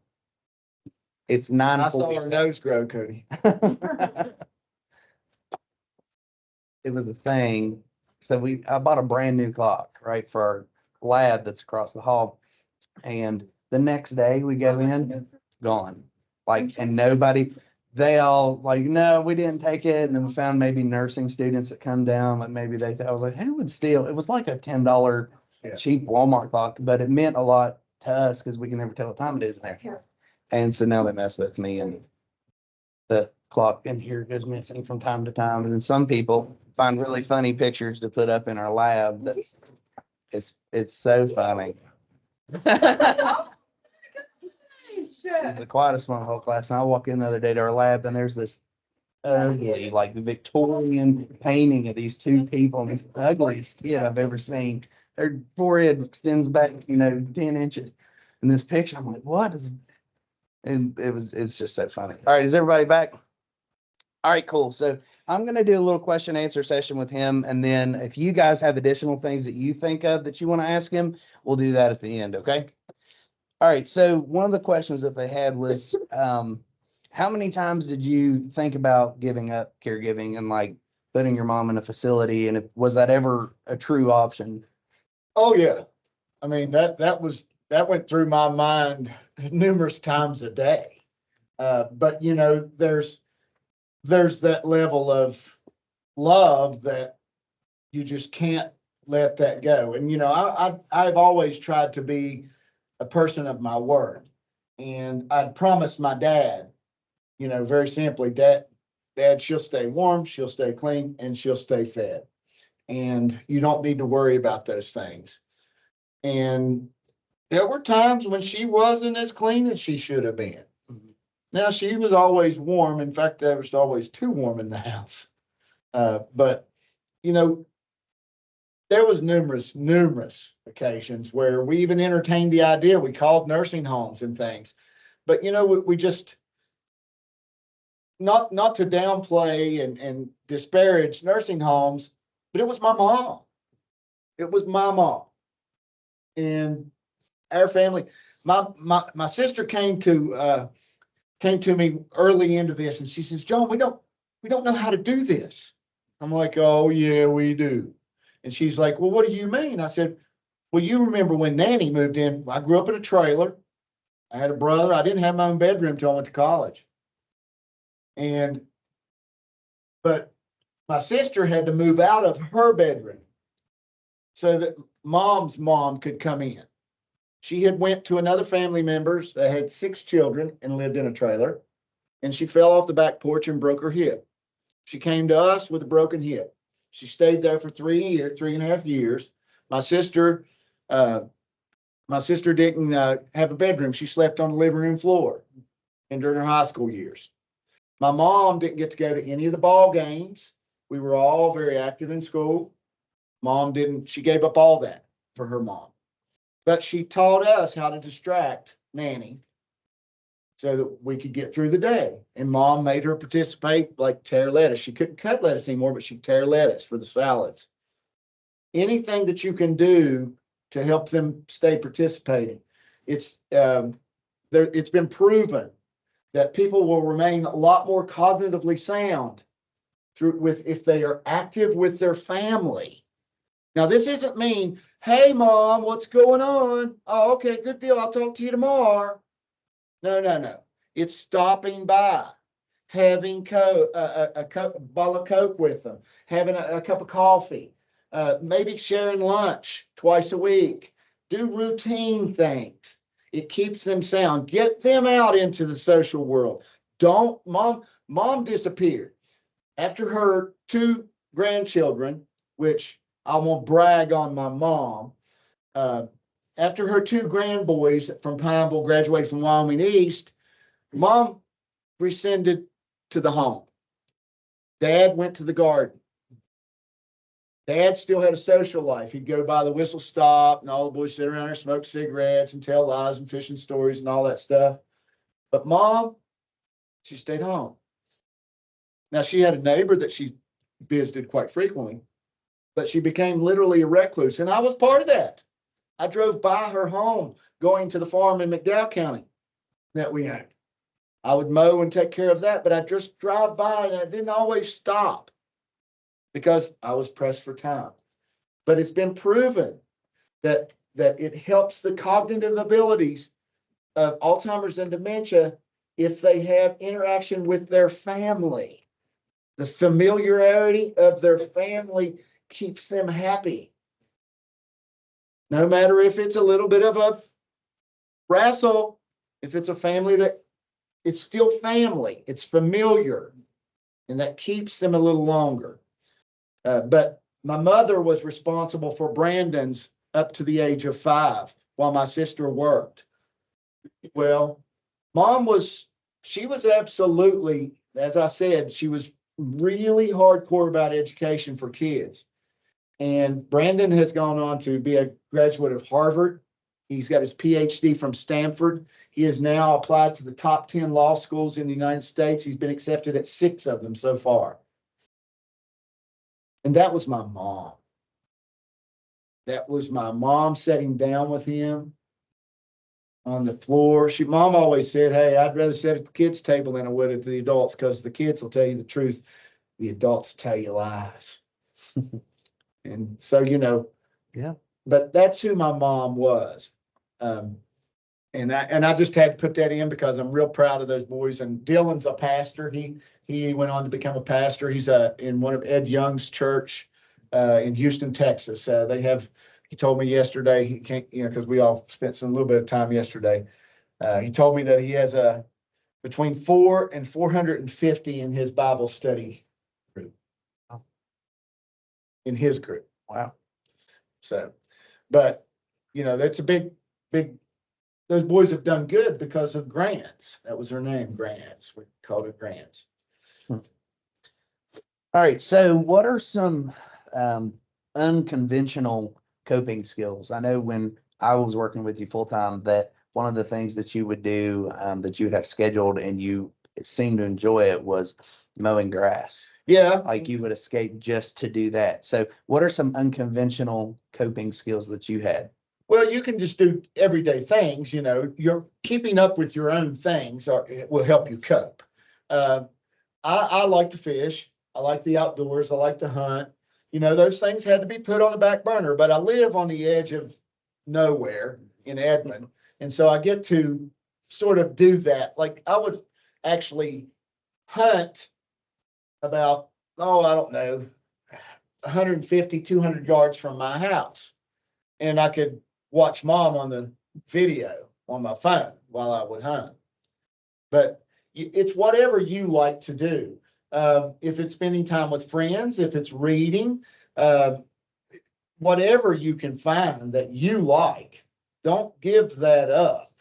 It's I saw her 9:47. nose grow, Cody. It was a thing. So I bought a brand new clock, right, for our lab that's across the hall. And the next day we go in, gone. Like, and they all like, no, we didn't take it. And then we found maybe nursing students that come down, like maybe I was like, who would steal? It was like a $10 cheap Walmart clock, but it meant a lot to us because we can never tell what time it is in there. And so now they mess with me, and the clock in here goes missing from time to time. And then some people find really funny pictures to put up in our lab. It's so funny. She's the quietest one in the whole class. And I walk in the other day to our lab, and there's this ugly, like Victorian painting of these two people, and it's the ugliest kid I've ever seen. Their forehead extends back, 10 inches. In this picture, I'm like, what is, and it's just so funny. All right, is everybody back? All right, cool. So I'm going to do a little question answer session with him. And then if you guys have additional things that you think of that you want to ask him, we'll do that at the end. Okay. All right. So one of the questions that they had was, how many times did you think about giving up caregiving and like putting your mom in a facility? And was that ever a true option? Oh, yeah. I mean, that went through my mind numerous times a day. But you know, there's that level of love that you just can't let that go. And, you know, I've always tried to be a person of my word. And I'd promised my dad, you know, very simply, dad, she'll stay warm, she'll stay clean, and she'll stay fed. And you don't need to worry about those things. And there were times when she wasn't as clean as she should have been. Now, she was always warm. In fact, there was always too warm in the house. But, you know, there was numerous occasions where we even entertained the idea. We called nursing homes and things. But, you know, we just, not to downplay and disparage nursing homes, but it was my mom. It was my mom. And our family, my sister came to me early into this, and she says, John, we don't know how to do this. I'm like, oh yeah, we do. And she's like, well, what do you mean? I said, well, you remember when Nanny moved in? I grew up in a trailer. I had a brother. I didn't have my own bedroom till I went to college. But my sister had to move out of her bedroom so that mom's mom could come in. She had went to another family member's that had 6 children and lived in a trailer, and she fell off the back porch and broke her hip. She came to us with a broken hip. She stayed there for 3.5 years. My sister, uh, didn't have a bedroom. She slept on the living room floor, and during her high school years. My mom didn't get to go to any of the ball games. We were all very active in school. Mom didn't. She gave up all that for her mom. But she taught us how to distract Nanny so that we could get through the day. And mom made her participate, like tear lettuce. She couldn't cut lettuce anymore, but she'd tear lettuce for the salads. Anything that you can do to help them stay participating. It's been proven that people will remain a lot more cognitively sound if they are active with their family. Now, this isn't mean, hey, mom, what's going on? Oh, okay, good deal. I'll talk to you tomorrow. No. It's stopping by, having a bottle of Coke with them, having a cup of coffee, maybe sharing lunch twice a week. Do routine things. It keeps them sound. Get them out into the social world. Mom disappeared. After her 2 grandchildren, which I won't brag on my mom, after her 2 grandboys from Pineville graduated from Wyoming East, mom rescinded to the home. Dad went to the garden. Dad still had a social life. He'd go by the whistle stop and all the boys sit around there, smoke cigarettes and tell lies and fishing stories and all that stuff. But mom, she stayed home. Now, she had a neighbor that she visited quite frequently, but she became literally a recluse. And I was part of that. I drove by her home going to the farm in McDowell County that we owned. I would mow and take care of that, but I just drive by and I didn't always stop because I was pressed for time. But it's been proven that it helps the cognitive abilities of Alzheimer's and dementia if they have interaction with their family. The familiarity of their family keeps them happy. No matter if it's a little bit of a wrestle, if it's a family that it's still family, it's familiar, and that keeps them a little longer. But my mother was responsible for Brandon's up to the age of 5 while my sister worked. Well, she was absolutely, as I said, she was really hardcore about education for kids. And Brandon has gone on to be a graduate of Harvard. He's got his PhD from Stanford. He has now applied to the top 10 law schools in the United States. He's been accepted at 6 of them so far. And that was my mom. That was my mom sitting down with him on the floor. Mom always said, hey, I'd rather sit at the kids' table than I would at the adults, because the kids will tell you the truth. The adults tell you lies. And so, Yeah. but that's who my mom was. And I just had to put that in because I'm real proud of those boys. And Dylan's a pastor. He went on to become a pastor. He's in one of Ed Young's church in Houston, Texas. He told me yesterday, he can't, because we all spent a little bit of time yesterday. He told me that he has between 400 and 450 in his Bible study group. Wow. In his group. Wow. So, but that's a big. Those boys have done good because of grants. That was her name, grants. We called it grants. All right. So what are some unconventional coping skills? I know when I was working with you full time, that one of the things that you would do, that you would have scheduled and you seemed to enjoy it, was mowing grass. Yeah. Like you would escape just to do that. So what are some unconventional coping skills that you had? Well, you can just do everyday things. You're keeping up with your own things, or it will help you cope. I like to fish. I like the outdoors. I like to hunt. Those things had to be put on the back burner, but I live on the edge of nowhere in Edmond. And so I get to sort of do that. Like I would actually hunt about, I don't know, 150, 200 yards from my house. And I could watch Mom on the video on my phone while I would hunt. But it's whatever you like to do. If it's spending time with friends, if it's reading, whatever you can find that you like, don't give that up.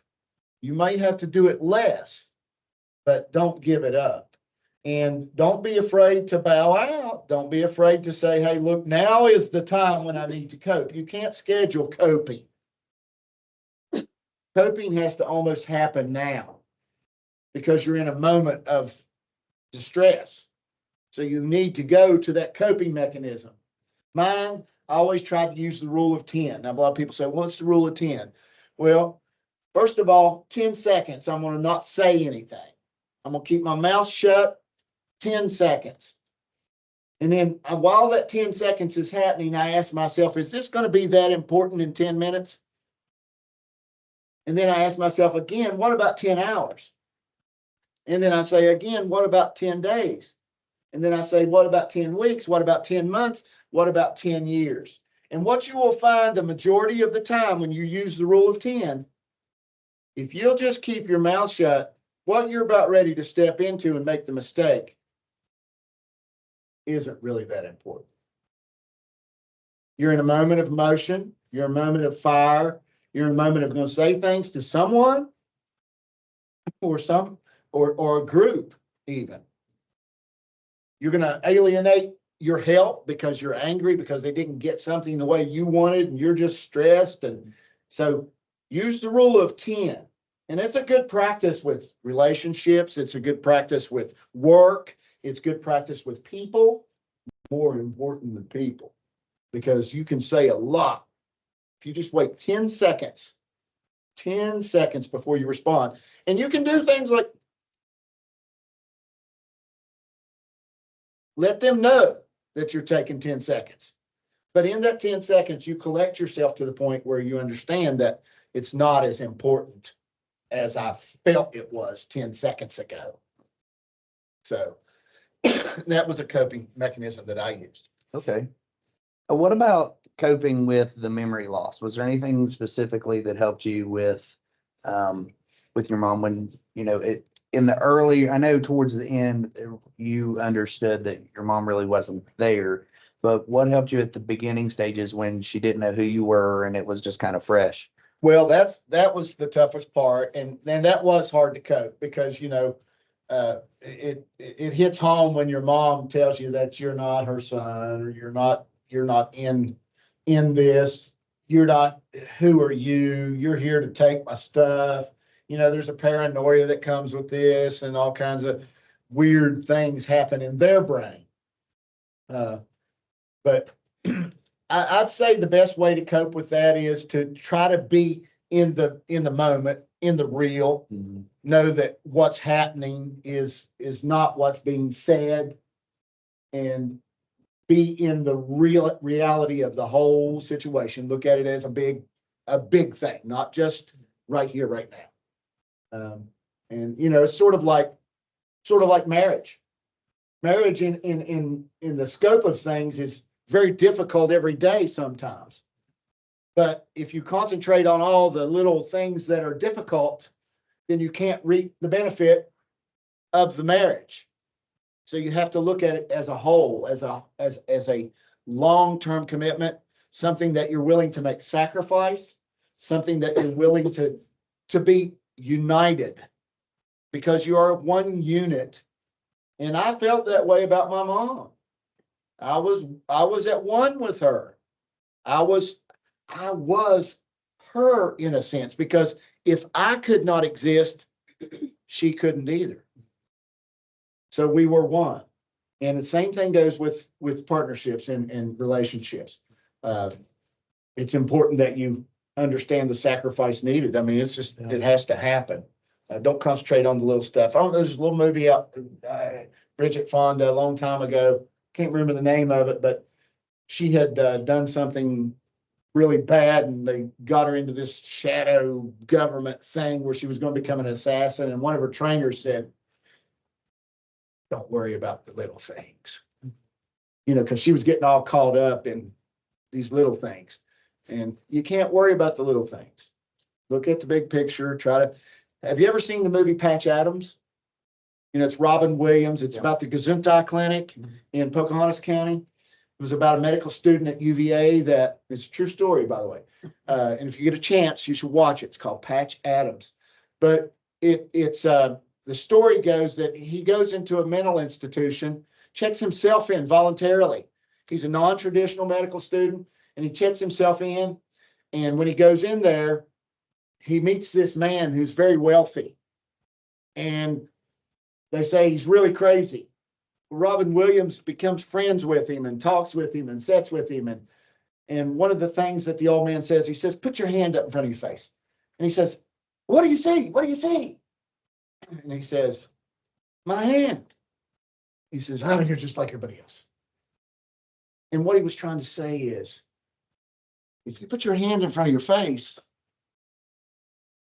You may have to do it less, but don't give it up. And don't be afraid to bow out. Don't be afraid to say, hey, look, now is the time when I need to cope. You can't schedule coping. Coping has to almost happen now because you're in a moment of distress. So you need to go to that coping mechanism. Mine, I always tried to use the rule of 10. Now, a lot of people say, what's the rule of 10? Well, first of all, 10 seconds, I'm going to not say anything. I'm going to keep my mouth shut 10 seconds. And then while that 10 seconds is happening, I ask myself, is this going to be that important in 10 minutes? And then I ask myself again, what about 10 hours? And then I say again, what about 10 days? And then I say, what about 10 weeks? What about 10 months? What about 10 years? And what you will find the majority of the time when you use the rule of 10, if you'll just keep your mouth shut, what you're about ready to step into and make the mistake isn't really that important. You're in a moment of motion. You're in a moment of fire. You're in a moment of going to say things to someone or a group even. You're going to alienate your help because you're angry because they didn't get something the way you wanted and you're just stressed. And so use the rule of 10. And it's a good practice with relationships. It's a good practice with work. It's good practice with people. More important than people, because you can say a lot. If you just wait 10 seconds before you respond. And you can do things like let them know that you're taking 10 seconds. But in that 10 seconds, you collect yourself to the point where you understand that it's not as important as I felt it was 10 seconds ago. So that was a coping mechanism that I used. Okay. What about coping with the memory loss? Was there anything specifically that helped you with your mom when, in the early, I know towards the end, you understood that your mom really wasn't there, but what helped you at the beginning stages when she didn't know who you were and it was just kind of fresh? Well, that was the toughest part. And then that was hard to cope because, it hits home when your mom tells you that you're not her son or you're not in this. you're not, who are you? You're here to take my stuff. You know, there's a paranoia that comes with this and all kinds of weird things happen in their brain. But I'd say the best way to cope with that is to try to be in the moment, in the real, know that what's happening is not what's being said, and be in the real reality of the whole situation. Look at it as a big thing, not just right here, right now. And you know, it's sort of like marriage. Marriage in the scope of things is very difficult every day sometimes. But if you concentrate on all the little things that are difficult, then you can't reap the benefit of the marriage. So you have to look at it as a whole, as a long-term commitment, something that you're willing to make sacrifice, something that you're willing to be united, because you are one unit. And I felt that way about my mom. I was at one with her. I was her in a sense, because if I could not exist, she couldn't either. So we were one. And the same thing goes with partnerships and relationships. It's important that you understand the sacrifice needed. I mean, it's just, it has to happen. Don't concentrate on the little stuff. I don't know, there's a little movie out, Bridget Fonda, a long time ago. Can't remember the name of it, but she had done something really bad, and they got her into this shadow government thing where she was going to become an assassin. And one of her trainers said, "Don't worry about the little things," you know, because she was getting all caught up in these little things. And you can't worry about the little things. Look at the big picture. Have you ever seen the movie Patch Adams? You know, it's Robin Williams. It's about the Gesundheit Clinic in Pocahontas County. It was about a medical student at UVA that, it's a true story, by the way. And if you get a chance, you should watch it. It's called Patch Adams. But it's the story goes that he goes into a mental institution, checks himself in voluntarily. He's a non-traditional medical student, and he checks himself in. And when he goes in there, he meets this man who's very wealthy. And they say he's really crazy. Robin Williams becomes friends with him and talks with him and sits with him. And one of the things that the old man says, he says, "Put your hand up in front of your face." And he says, "What do you see? What do you see?" And he says, "My hand." He says, "Oh, you're just like everybody else." And what he was trying to say is, if you put your hand in front of your face,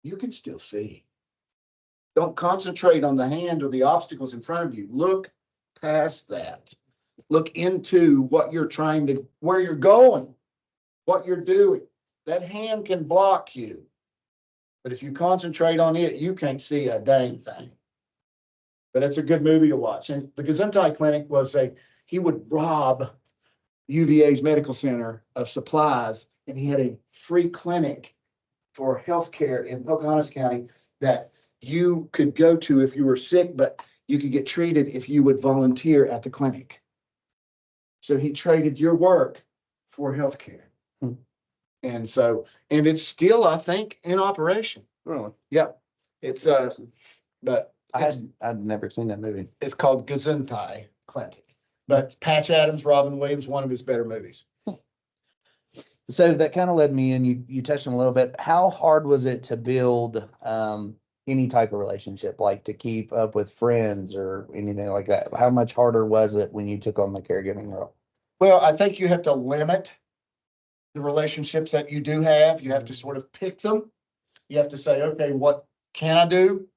you can still see. Don't concentrate on the hand or the obstacles in front of you. Look past that. Look into what you're where you're going, what you're doing. That hand can block you. But if you concentrate on it, you can't see a dang thing. But it's a good movie to watch. And the Gesundheit Clinic he would rob UVA's medical center of supplies, and he had a free clinic for healthcare in Pocahontas County that you could go to if you were sick, but you could get treated if you would volunteer at the clinic. So he traded your work for healthcare. And it's still, I think, in operation. Really? Yeah. It's but I'd never seen that movie. It's called Gesundheit Clinic. But Patch Adams, Robin Williams, one of his better movies. So that kind of led me in, you touched on a little bit. How hard was it to build any type of relationship, like to keep up with friends or anything like that? How much harder was it when you took on the caregiving role? Well, I think you have to limit the relationships that you do have. You have to sort of pick them. You have to say, okay, what can I do?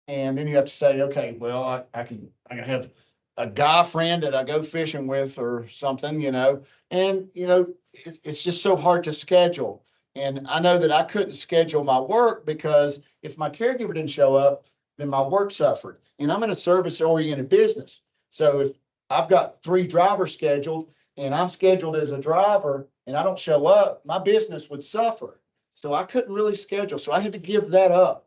And then you have to say, okay, well, I can have a guy friend that I go fishing with or something, you know, and, you know, it's just so hard to schedule. And I know that I couldn't schedule my work because if my caregiver didn't show up, then my work suffered. And I'm in a service-oriented business. So if I've got 3 drivers scheduled and I'm scheduled as a driver and I don't show up, my business would suffer. So I couldn't really schedule. So I had to give that up.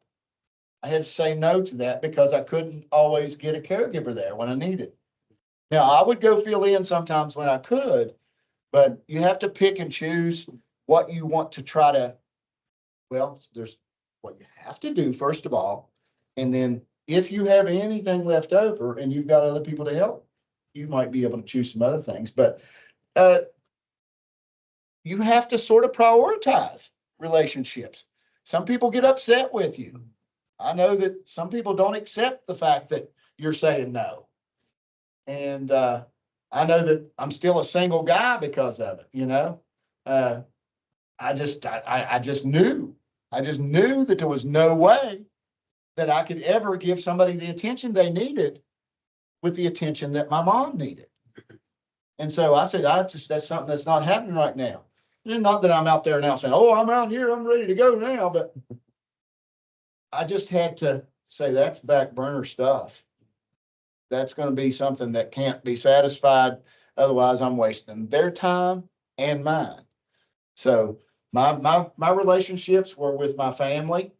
I had to say no to that because I couldn't always get a caregiver there when I needed. Now, I would go fill in sometimes when I could, but you have to pick and choose what you want to try to, well, there's what you have to do, first of all. And then if you have anything left over and you've got other people to help, you might be able to choose some other things. But you have to sort of prioritize relationships. Some people get upset with you. I know that some people don't accept the fact that you're saying no. And I know that I'm still a single guy because of it, I just knew that there was no way that I could ever give somebody the attention they needed with the attention that my mom needed. And so I said, that's something that's not happening right now. And not that I'm out there now saying, oh, I'm out here, I'm ready to go now, but I just had to say that's back burner stuff. That's going to be something that can't be satisfied. Otherwise, I'm wasting their time and mine. So my relationships were with my family.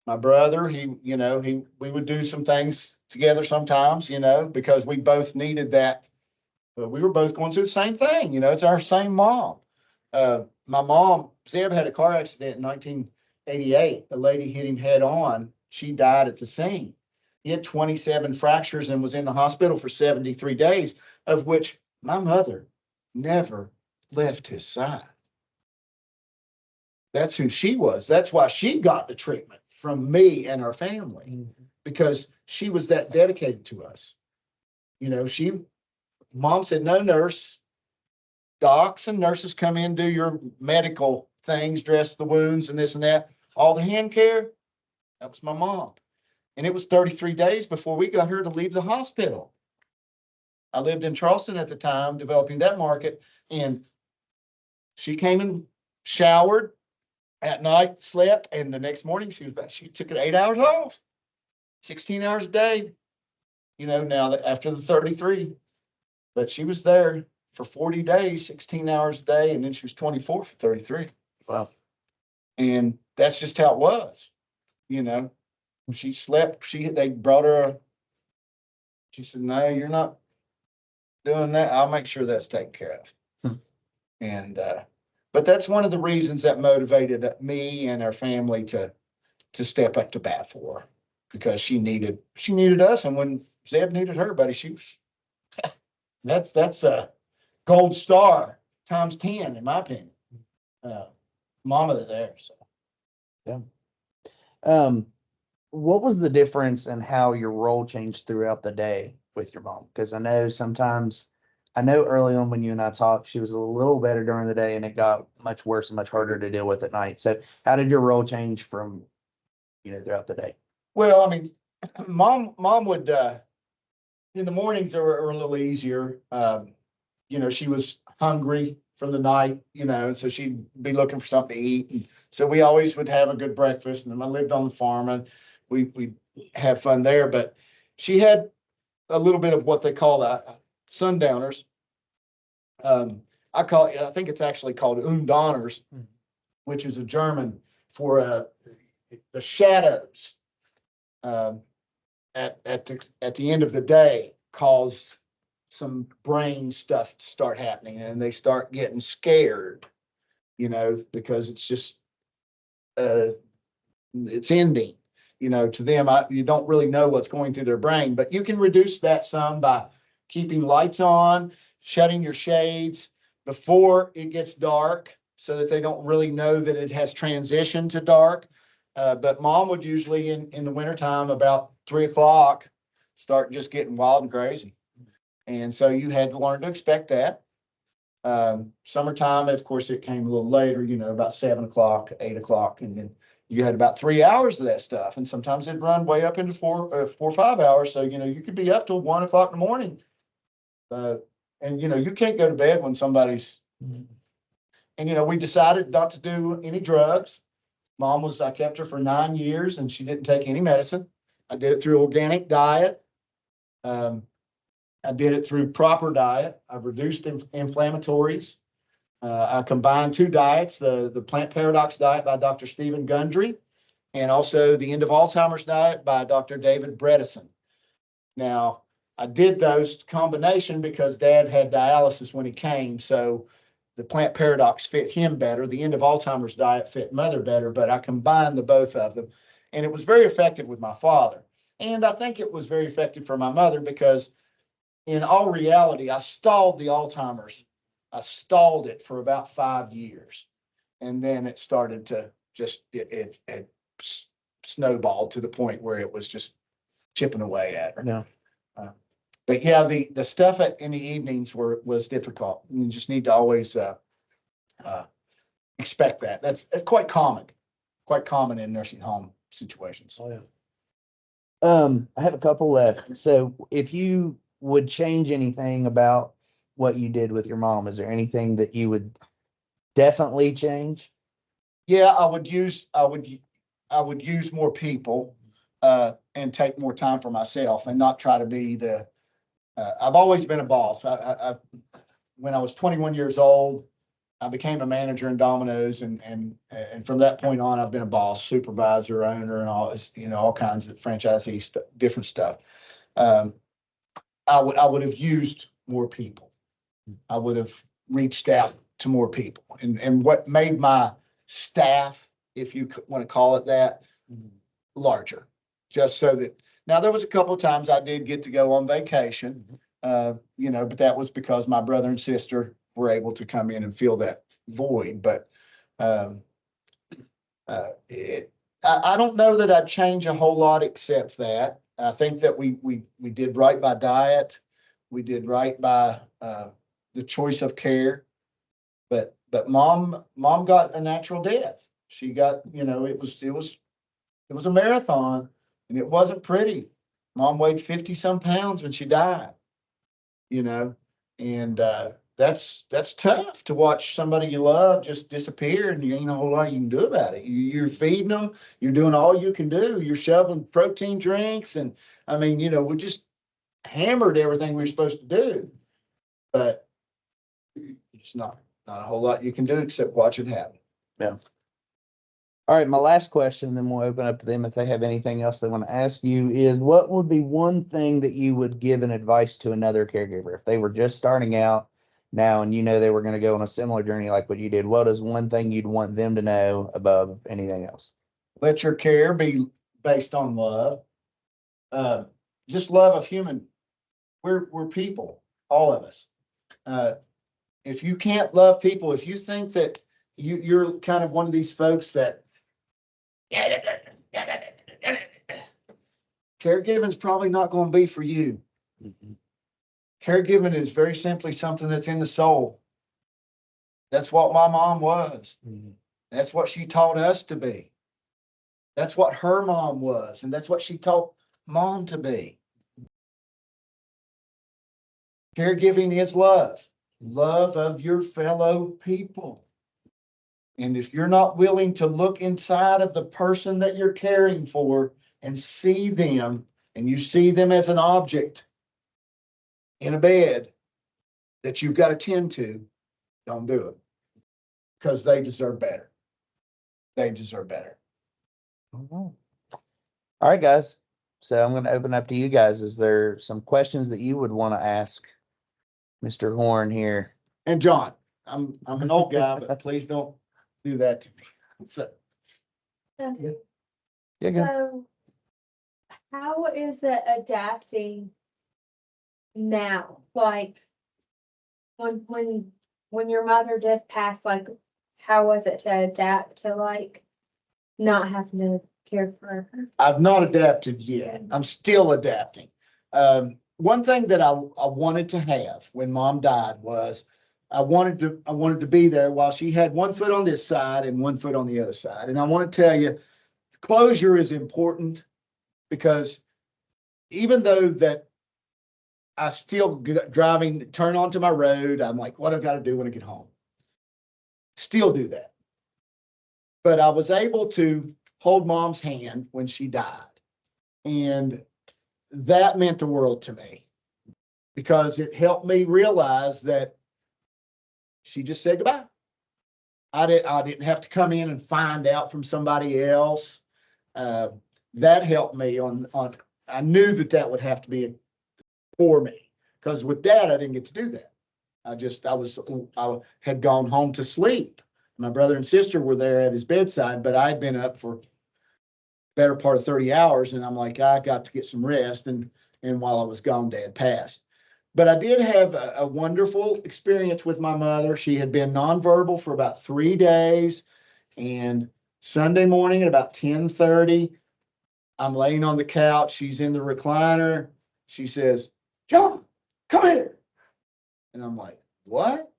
My brother, we would do some things together sometimes, because we both needed that. But we were both going through the same thing, it's our same mom. My mom, Zeb had a car accident in 1988. The lady hit him head on. She died at the scene. He had 27 fractures and was in the hospital for 73 days, of which my mother never left his side. That's who she was. That's why she got the treatment from me and our family, because she was that dedicated to us. Mom said, no nurse, docs and nurses come in, do your medical things, dress the wounds and this and that. All the hand care, that was my mom. And it was 33 days before we got her to leave the hospital. I lived in Charleston at the time, developing that market, and she came and showered at night, slept, and the next morning she was back. She took it 8 hours off, 16 hours a day, now that after the 33, but she was there for 40 days, 16 hours a day, and then she was 24 for 33. Wow. And that's just how it was, She slept, they brought her, she said, no, you're not doing that. I'll make sure that's taken care of. And, but that's one of the reasons that motivated me and our family to step up to bat for her, because she needed us. And when Zeb needed her, buddy, that's a gold star times 10, in my opinion. Mama there. So. Yeah. What was the difference in how your role changed throughout the day with your mom? Because I know early on when you and I talked, she was a little better during the day and it got much worse and much harder to deal with at night. So how did your role change from, throughout the day? Well, I mean, mom would, in the mornings they were a little easier. She was hungry from the night, so she'd be looking for something to eat. So we always would have a good breakfast, and I lived on the farm and we'd have fun there. But she had a little bit of what they call sundowners. I think it's actually called Undonners, which is a German for the shadows at the end of the day cause some brain stuff to start happening, and they start getting scared, because it's just it's ending. To them, you don't really know what's going through their brain, but you can reduce that some by keeping lights on, shutting your shades before it gets dark so that they don't really know that it has transitioned to dark. But mom would usually in the wintertime about 3 o'clock start just getting wild and crazy. And so you had to learn to expect that. Summertime, of course, it came a little later, about 7 o'clock, 8 o'clock, and then you had about 3 hours of that stuff. And sometimes it'd run way up into 4 or 5 hours. So, you could be up till 1 o'clock in the morning. And, you can't go to bed when somebody's, and, we decided not to do any drugs. I kept her for 9 years and she didn't take any medicine. I did it through organic diet. I did it through proper diet. I've reduced inflammatories. I combined 2 diets, the Plant Paradox diet by Dr. Stephen Gundry, and also the End of Alzheimer's diet by Dr. David Bredesen. Now, I did those combination because Dad had dialysis when he came. So the plant paradox fit him better. The end of Alzheimer's diet fit mother better, but I combined the both of them. And it was very effective with my father. And I think it was very effective for my mother because in all reality, I stalled the Alzheimer's. I stalled it for about 5 years. And then it started to just, it snowballed to the point where it was just chipping away at her. Yeah. But yeah, the stuff in the evenings was difficult. You just need to always expect that. That's quite common in nursing home situations. Oh, yeah. I have a couple left. So if you would change anything about what you did with your mom, is there anything that you would definitely change? Yeah, I would use more people and take more time for myself and not try to be the I've always been a boss. When I was 21 years old, I became a manager in Domino's, and from that point on, I've been a boss, supervisor, owner, and all this, all kinds of franchisee stuff, different stuff. I would have used more people. I would have reached out to more people, and what made my staff, if you want to call it that, larger, just so that now there was a couple of times I did get to go on vacation, but that was because my brother and sister were able to come in and fill that void. But I don't know that I'd change a whole lot except that I think that we did right by diet, we did right by the choice of care, but mom got a natural death. She got, it was a marathon and it wasn't pretty. Mom weighed 50 some pounds when she died, and that's tough to watch somebody you love just disappear and you ain't a whole lot you can do about it. You're feeding them, you're doing all you can do. You're shoving protein drinks. And I mean, we just hammered everything we were supposed to do, but it's not a whole lot you can do except watch it happen. Yeah. All right, my last question, then we'll open up to them if they have anything else they want to ask you, is what would be one thing that you would give an advice to another caregiver if they were just starting out now and they were going to go on a similar journey like what you did? What is one thing you'd want them to know above anything else? Let your care be based on love. Just love of human. We're people, all of us. If you can't love people, if you think that you're kind of one of these folks that caregiving is probably not going to be for you. Caregiving is very simply something that's in the soul. That's what my mom was. That's what she taught us to be. That's what her mom was, and that's what she taught mom to be. Caregiving is love of your fellow people. And if you're not willing to look inside of the person that you're caring for and see them, and you see them as an object in a bed that you've got to tend to, don't do it, because they deserve better. They deserve better. All right, guys. So I'm going to open up to you guys. Is there some questions that you would want to ask Mr. Horn here? And John, I'm an old guy, but please don't do that to me. So, Yeah, go. So how is it adapting now? Like when your mother did pass, like how was it to adapt to like not having to care for her? I've not adapted yet. I'm still adapting. One thing that I wanted to have when mom died was I wanted to be there while she had one foot on this side and one foot on the other side. And I want to tell you, closure is important, because even though that I still driving, turn onto my road, I'm like, what I've got to do when I get home. Still do that. But I was able to hold mom's hand when she died. And that meant the world to me, because it helped me realize that she just said goodbye. I didn't have to come in and find out from somebody else. That helped me on, I knew that would have to be for me, because with Dad, I didn't get to do that. I had gone home to sleep. My brother and sister were there at his bedside, but I'd been up for better part of 30 hours. And I'm like, I got to get some rest. And while I was gone, Dad passed. But I did have a wonderful experience with my mother. She had been nonverbal for about 3 days. And Sunday morning at about 10:30, I'm laying on the couch. She's in the recliner. She says, John, come here. And I'm like, what?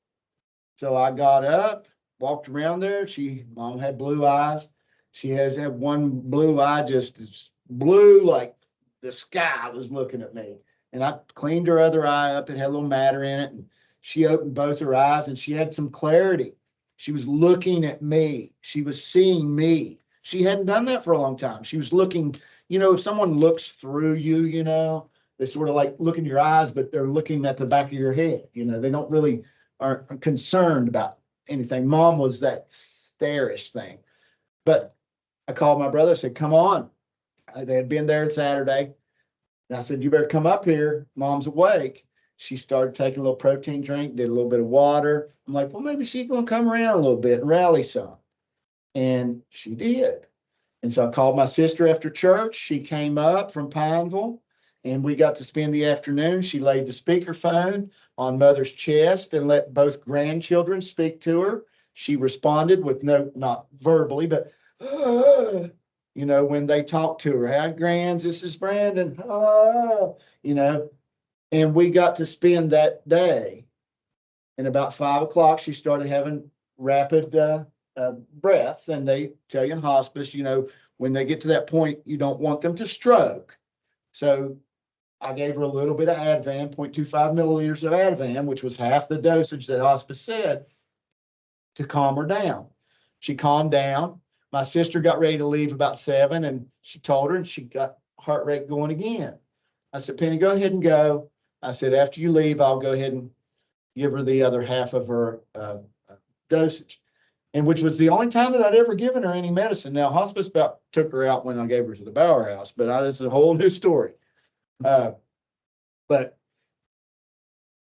So I got up, walked around there. Mom had blue eyes. She has had one blue eye, just as blue, like the sky was looking at me. And I cleaned her other eye up. It had a little matter in it. And she opened both her eyes and she had some clarity. She was looking at me. She was seeing me. She hadn't done that for a long time. She was looking, if someone looks through you, they sort of like look in your eyes, but they're looking at the back of your head. They don't really aren't concerned about anything. Mom was that starish thing. But I called my brother, said, come on. They had been there Saturday. And I said, you better come up here. Mom's awake. She started taking a little protein drink, did a little bit of water. I'm like, well, maybe she's going to come around a little bit and rally some. And she did. And so I called my sister after church. She came up from Pineville and we got to spend the afternoon. She laid the speakerphone on Mother's chest and let both grandchildren speak to her. She responded with not verbally, but, when they talked to her, hi, Grands, this is Brandon, and we got to spend that day. And about 5 o'clock, she started having rapid breaths, and they tell you in hospice, when they get to that point, you don't want them to stroke. So I gave her a little bit of Ativan, 0.25 milliliters of Ativan, which was half the dosage that hospice said, to calm her down. She calmed down. My sister got ready to leave about 7, and she told her, and she got heart rate going again. I said, Penny, go ahead and go. I said, after you leave, I'll go ahead and give her the other half of her dosage. And which was the only time that I'd ever given her any medicine. Now, hospice about took her out when I gave her to the Bauer house, but this is a whole new story. But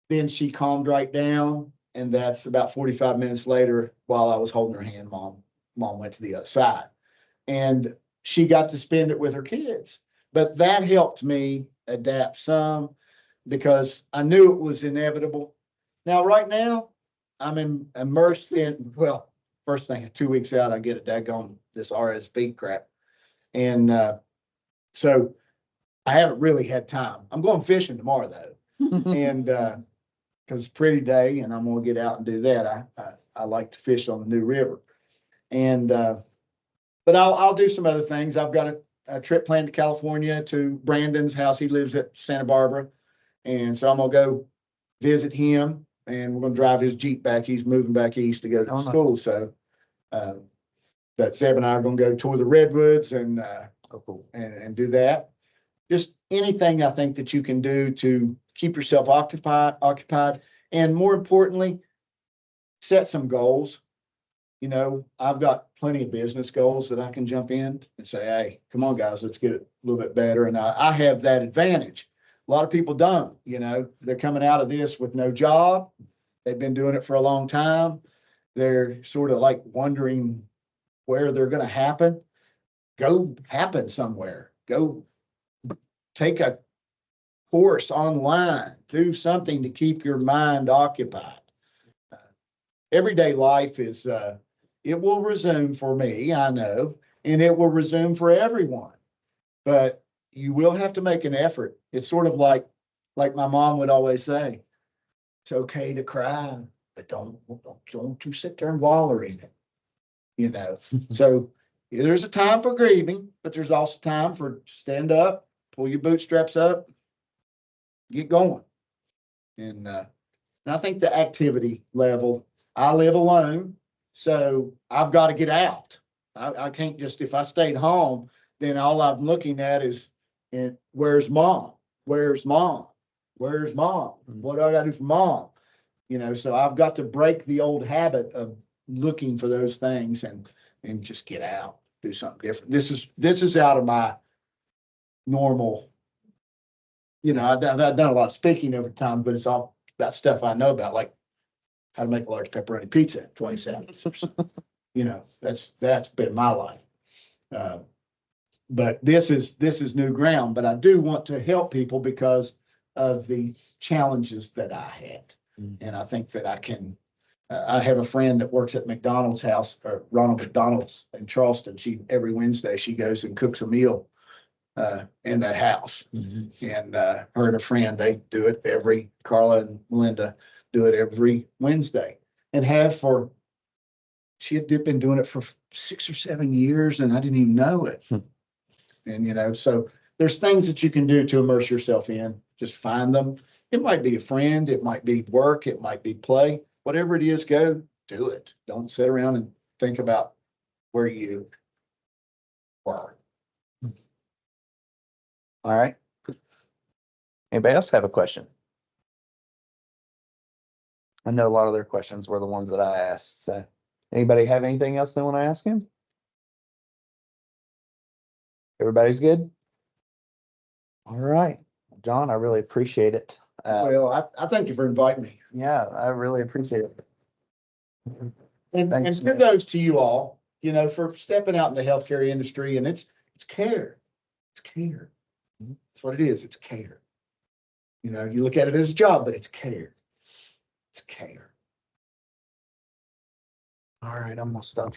then she calmed right down, and that's about 45 minutes later, while I was holding her hand, mom went to the other side. And she got to spend it with her kids. But that helped me adapt some because I knew it was inevitable. Now, right now, I'm immersed in, first thing, 2 weeks out, I get a daggone this RSV crap. And so I haven't really had time. I'm going fishing tomorrow, though. And because it's a pretty day and I'm going to get out and do that. I like to fish on the New River. And but I'll do some other things. I've got a trip planned to California to Brandon's house. He lives at Santa Barbara. And so I'm going to go visit him, and we're going to drive his Jeep back. He's moving back east to go to school. So but Zeb and I are going to go tour the redwoods and and do that. Just anything I think that you can do to keep yourself occupied, and more importantly, set some goals. I've got plenty of business goals that I can jump in and say, hey, come on, guys, let's get it a little bit better. And I have that advantage. A lot of people don't, they're coming out of this with no job. They've been doing it for a long time. They're sort of like wondering where they're going to happen. Go happen somewhere. Go take a course online. Do something to keep your mind occupied. Everyday life is, it will resume for me, I know, and it will resume for everyone. But you will have to make an effort. It's sort of like my mom would always say, it's okay to cry, but don't you sit there and wallow in it, So there's a time for grieving, but there's also time for stand up, pull your bootstraps up, get going. And I think the activity level, I live alone, so I've got to get out. I can't just, if I stayed home, then all I'm looking at is, where's mom? Where's mom? Where's mom? What do I got to do for mom? So I've got to break the old habit of looking for those things and just get out, do something different. This is out of my normal, I've done a lot of speaking over time, but it's all about stuff I know about, like how to make a large pepperoni pizza in 20 seconds. You know, that's been my life. But this is new ground, but I do want to help people because of the challenges that I had. And I think that I can, I have a friend that works at McDonald's house, or Ronald McDonald's in Charleston. Every Wednesday, she goes and cooks a meal in that house. And her and a friend, they do it Carla and Melinda do it every Wednesday and she had been doing it for 6 or 7 years and I didn't even know it. And, you know, so there's things that you can do to immerse yourself in, just find them. It might be a friend, it might be work, it might be play, whatever it is, go do it. Don't sit around and think about where you were. All right. Anybody else have a question? I know a lot of their questions were the ones that I asked. So anybody have anything else they want to ask him? Everybody's good? All right. John, I really appreciate it. Well, I thank you for inviting me. Yeah, I really appreciate it. And Thanks, man. kudos to you all, you know, for stepping out in the healthcare industry, and it's care. It's care. That's what it is. It's care. You know, you look at it as a job, but it's care. It's care. All right, I'm gonna stop.